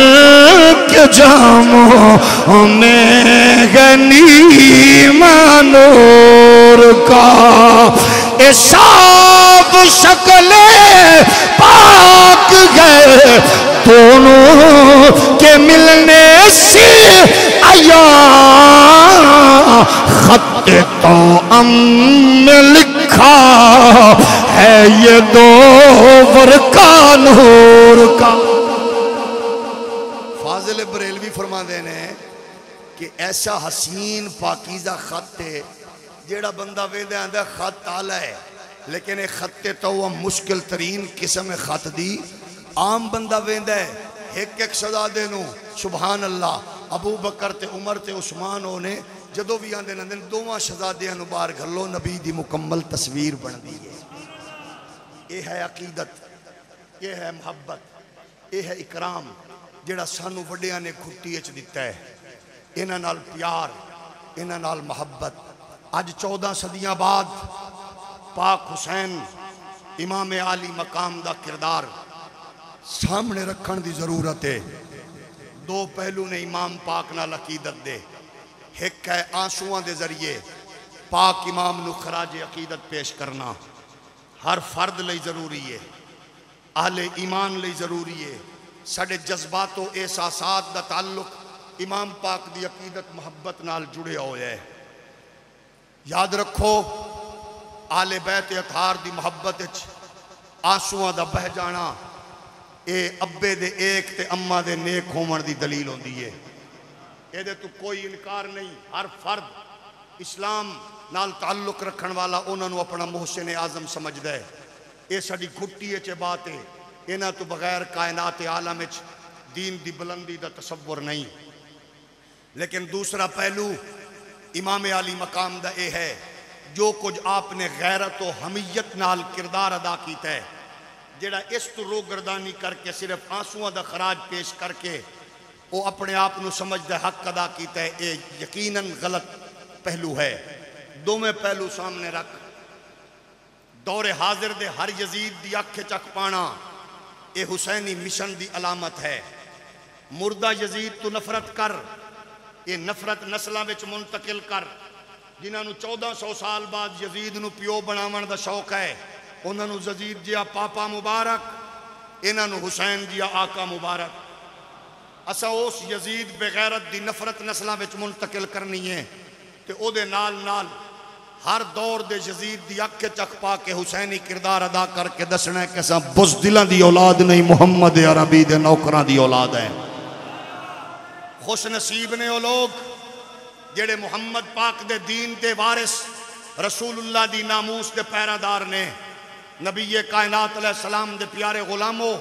Speaker 3: کے جاموں میں غنیمہ نور کا، اے صاف شکل پاک گئے دونوں کے ملنے سے آیا، خط تو میں لکھا ہے یہ دو ورقہ نور کا۔ فاضل بریلوی فرما دینے کہ ایسا حسین پاکیزہ خط ہے، جیڑا بندہ ویدے آندہ خط آلہ ہے، لیکن ایک خط تو وہ مشکل ترین قسم خط دی، عام بندہ ویدے ہے، ایک صدا دینو سبحان اللہ۔ ابو بکر تے عمر تے عثمان ہونے جدو بھی آندے نندن دوواں شہزادیاں نو باہر گھر لو، نبی دی مکمل تصویر بن دی ہے۔ یہ ہے عقیدت، یہ ہے محبت، یہ ہے اکرام، جڑا سانو وڈیاں نے کھٹی اچ دیتا ہے، انہاں نال پیار، انہاں نال محبت۔ آج 14 صدیاں بعد پاک حسین امام عالی مقام دا کردار سامنے رکھن دی ضرورت ہے۔ دو پہلو نے امام پاک نال عقیدت دے، ایک ہے آنسوان دے ذریعے پاک امام نو خراج عقیدت پیش کرنا، ہر فرد لئی ضروری ہے، اہل ایمان لئی ضروری ہے۔ ساڑے جذبات و احساسات دا تعلق امام پاک دی عقیدت محبت نال جڑے ہوئے ہے۔ یاد رکھو آل بیت اطہار دی محبت آنسوان دا بہ جانا اے ابے دے ایک تے اماں دے نیک ہومن دی دلیل ہوندی ہے۔ اے دے تو کوئی انکار نہیں، ہر فرد اسلام نال تعلق رکھن والا انہوں نے اپنا محسن اعظم سمجھ دے۔ اے ساڑی گھٹی اچھے بات ہے، انہاں تو بغیر کائنات عالم اچھ دین دی بلندی دا تصور نہیں۔ لیکن دوسرا پہلو امام علی مقام دا اے ہے جو کچھ آپ نے غیرت و حمیت نال کردار ادا کیتا ہے، جڑا اس تو رو گردانی کر کے صرف آنسوان دا خراج پیش کر کے وہ اپنے آپ نو سمجھ دے حق ادا کیتا ہے، اے یقیناً غلط پہلو ہے۔ دو میں پہلو سامنے رکھ، دور حاضر دے ہر یزید دی اکھ چک پانا اے حسینی مشن دی علامت ہے۔ مردہ یزید تو نفرت کر، یہ نفرت نسلہ وچ منتقل کر۔ جنہاں نو 1400 سال بعد یزید نو پیو بناون دا شوق ہے، انہاں نو یزید جیا پاپا مبارک، انہاں نو حسین جیا آقا مبارک۔ اسا اس یزید بغیرت دی نفرت نسلہ وچ منتقل کرنی ہے تے او دے نال نال ہر دور دے یزید دی اکھ چک پا کے حسینی کردار ادا کر کے دسنا ہے کہ اسا بزدلاں دی اولاد نہیں، محمد عربی دے نوکراں دی اولاد ہے۔ خوش نصیب نے وہ لوگ جڑے محمد پاک دے دین دے وارث رسول اللہ دی ناموس دے پیرادار نے، نبی کائنات علیہ السلام دے پیارے غلاموں،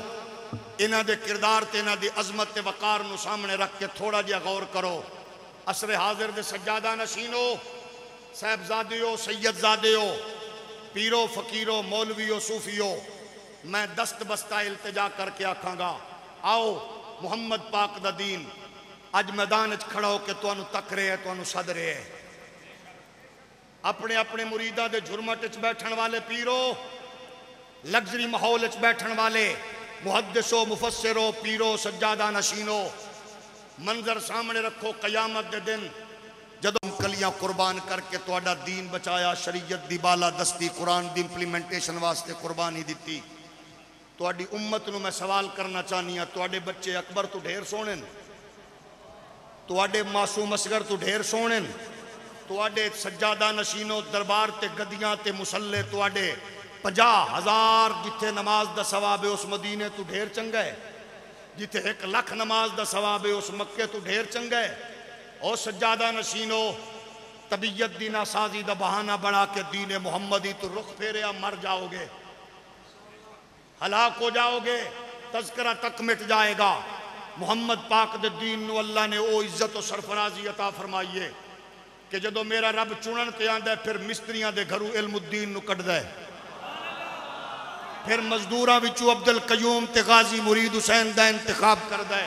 Speaker 3: انہاں دے کردار تے انہاں دی عظمت تے وقار نو سامنے رکھ کے تھوڑا جہا غور کرو۔ عصر حاضر دے سجادہ نشینو، صاحبزادیو، سیدزادیو، پیرو فقیرو، مولویو، صوفیو، میں دست بستہ التجا کر کے آکھاں گا، آؤ محمد پاک دا دین اج میدان اچ کھڑا ہو کے توانو تک رہے ہے، توانو صد رہے ہے۔ اپنے اپنے مریدہ دے جھرمٹ اچ بیٹھن والے پیرو، لگزری ماحول اچ بیٹھن والے محدثو، مفسرو، پیرو، سجادہ نشینو، منظر سامنے رکھو قیامت دے دن جدوں کلیاں قربان کر کے تواڈا دین بچایا، شریعت دی بالا دستی قرآن دی امپلیمنٹیشن واسطے قربانی دیتی۔ تواڈی امت نو میں سوال کرنا چاہنی ہاں، تواڈے بچے اکبر تو ڈھیر سونن، تواڈے معصوم اصغر تو ڈھیر سونن، تواڈے سجادہ نشینو دربار تے گدیاں تے مسلے تواڈے 50,000 جتھے نماز دا ثواب ہے اس مدینے تو ڈھیر چنگا ہے، جتھے 1,00,000 نماز دا ثواب ہے اس مکے تو ڈھیر چنگا ہے۔ اور سجادہ نشینو طبیعت دی ناسازی دا بہانہ بنا کے دین محمدی تو رخ پھیریا، مر جاؤ گے، ہلاک ہو جاؤ گے، تذکرہ تک مٹ جائے گا۔ محمد پاک دے دین نو اللہ نے او عزت و سرفرازی عطا فرمائیے کہ جدو میرا رب چنن تے آندا ہے پھر مستریاں دے گھروں علم الدین نو کٹ دے، پھر مزدوراں وچوں عبد القیوم تے غازی مرید حسین دا انتخاب کر دے،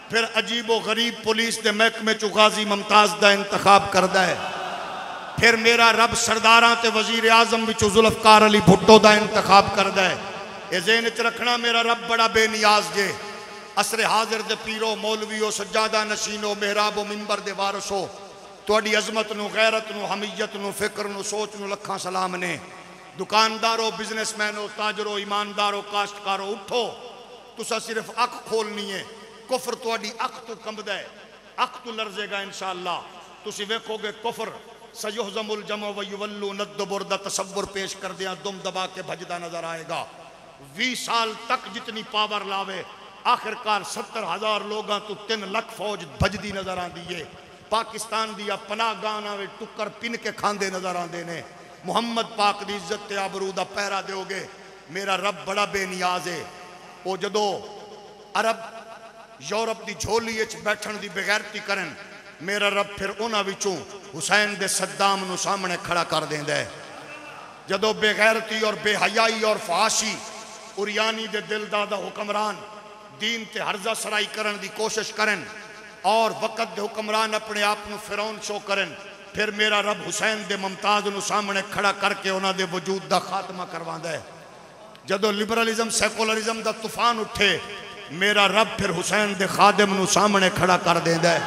Speaker 3: پھر عجیب و غریب پولیس دے محکمے چو غازی ممتاز دا انتخاب کر دے، پھر میرا رب سرداراں تے وزیر اعظم وچوں ذوالفقار علی بھٹو دا انتخاب کر دے۔ اے ذہن وچ رکھنا میرا رب بڑا بے نیاز جے۔ عصر حاضر دے پیرو، مولویو، سجادہ نشینو، محراب و منبر دے وارثو، تواڈی عظمت نو، غیرت نو، حمیت نو، فکر نو، سوچ نو لکھاں سلام نے۔ دکاندارو، بزنس مینو، تاجرو، ایماندارو، کاشتکارو، اٹھو، تسا صرف اکھ کھولنی ہے، کفر تواڈی اکھ تو کمبدا ہے، اکھ تو لرزے گا انشاءاللہ۔ تسی ویکھو گے کفر سیہزم الجمع ویولون الدبر دا تصور پیش کر دیا دم دبا کے بھجدا نظر آئے گا۔ 20 سال تک جتنی پاور لاوے، آخرکار 70,000 لوگاں تو 3 لکھ فوج بھجدی نظر آن دیئے۔ پاکستان دیا پناہ گانا وے ٹکر پن کے کھاندے نظر آن دینے۔ محمد پاک دی عزت تے آبرو دا پیرا دیو گے، میرا رب بڑا بے نیاز ہے۔ او جدو عرب یورپ دی جھولی اچ بیٹھن دی بغیرتی کرن، میرا رب پھر انہاں وچوں حسین دے صدام نو سامنے کھڑا کر دیں دے۔ جدو بے غیرتی اور بے حیائی اور فحاشی اریانی دے دل دادا حکمران دین تے حرزہ سرائی کرن دی کوشش کرن اور وقت دے حکمران اپنے آپ نو فرعون شو کرن، پھر میرا رب حسین دے ممتاز نو سامنے کھڑا کر کے انہاں دے وجود دا خاتمہ کرواندا ہے. جدو لبرلزم سیکولرزم دا طوفان اٹھے میرا رب پھر حسین دے خادم نو سامنے کھڑا کر دیندا ہے.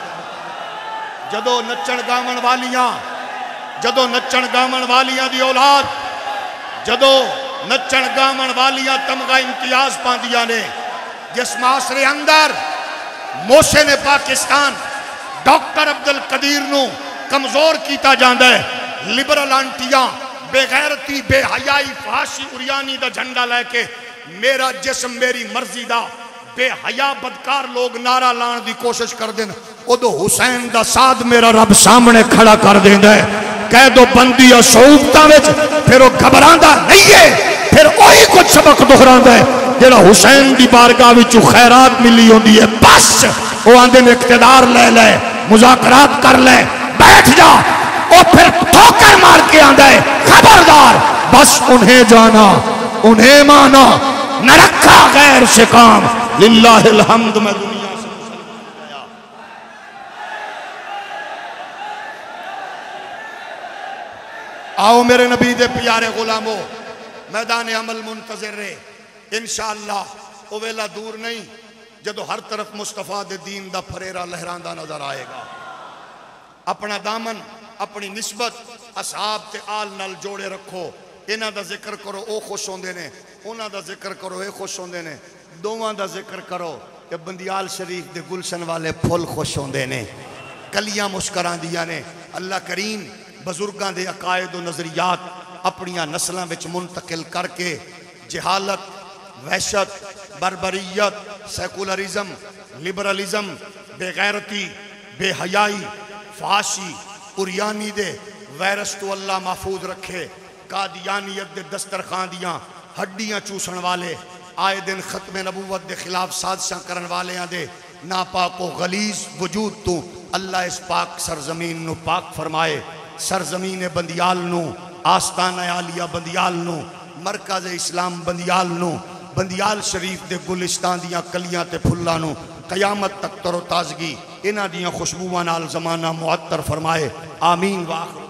Speaker 3: جدو نچن گاون والیاں دی اولاد جدو نچن گاون والیاں تمغہ امتیاز پاندیاں نے، جس معاشرے اندر محسن پاکستان ڈاکٹر عبدالقدیر نو کمزور کیتا جاندا ہے، لبرل آنٹیاں بے غیرتی بے حیائی فحاشی اریانی دا جھنڈا لے کے میرا جسم میری مرضی دا بے حیا بدکار لوگ نعرہ لان دی کوشش کر دیں، ادو حسین دا ساتھ میرا رب سامنے کھڑا کر دیندا ہے. کہہ دو بندی صعوبتاں وچ پھر وہ گھبراندا نہیں ہے، پھر وہی کچھ سبق دہراندا ہے جڑا حسین دی بارگاہ وچوں خیرات ملی ہوندی ہے. بس وہ آندے نے اقتدار لے لے، مذاکرات کر لے، بیٹھ جا، اور پھر ٹھوکر مار کے آندا ہے خبردار، بس انہیں جانا انہیں مانا، نہ رکھا غیر سے کام. للہ الحمد. میں دنیا سے مسلمان آیا. آؤ میرے نبی دے پیارے غلاموں، میدان عمل منتظر رہے. انشاءاللہ وہ ویلا دور نہیں جدو ہر طرف مصطفیٰ دے دین دا پھریرا لہراندہ نظر آئے گا. اپنا دامن اپنی نسبت اصحاب تے آل نال جوڑے رکھو. انہاں دا ذکر کرو او خوش ہوندے نے، انہاں دا ذکر کرو اے خوش ہوندے نے. دوواں دا ذکر کرو کہ بندیال شریف دے گلشن والے پھول خوش ہوندے نے، کلیاں مسکران دیا نے. اللہ کریم بزرگاں دے عقائد و نظریات اپنیاں نسلاں وچ منتقل کر کے جہالت، وحشت، بربریت، سیکولرزم، لبرلزم، بے غیرتی، بے حیائی، فحاشی، اریانی دے وائرس تو اللہ محفوظ رکھے. قادیانیت دے دسترخوان دیاں ہڈیاں چوسن والے، آئے دن ختم نبوت دے خلاف سازشاں کرن والے دے ناپاک و غلیظ وجود تو اللہ اس پاک سرزمین نو پاک فرمائے. سرزمین بندیال نو، آستانہ عالیہ بندیال نو، مرکز اسلام بندیال نو، بندیال شریف دے گلستان دیاں کلیاں تے پھلاں نو قیامت تک تر و تازگی انہاں دیاں خوشبوواں نال زمانہ معطر فرمائے. آمین. واخر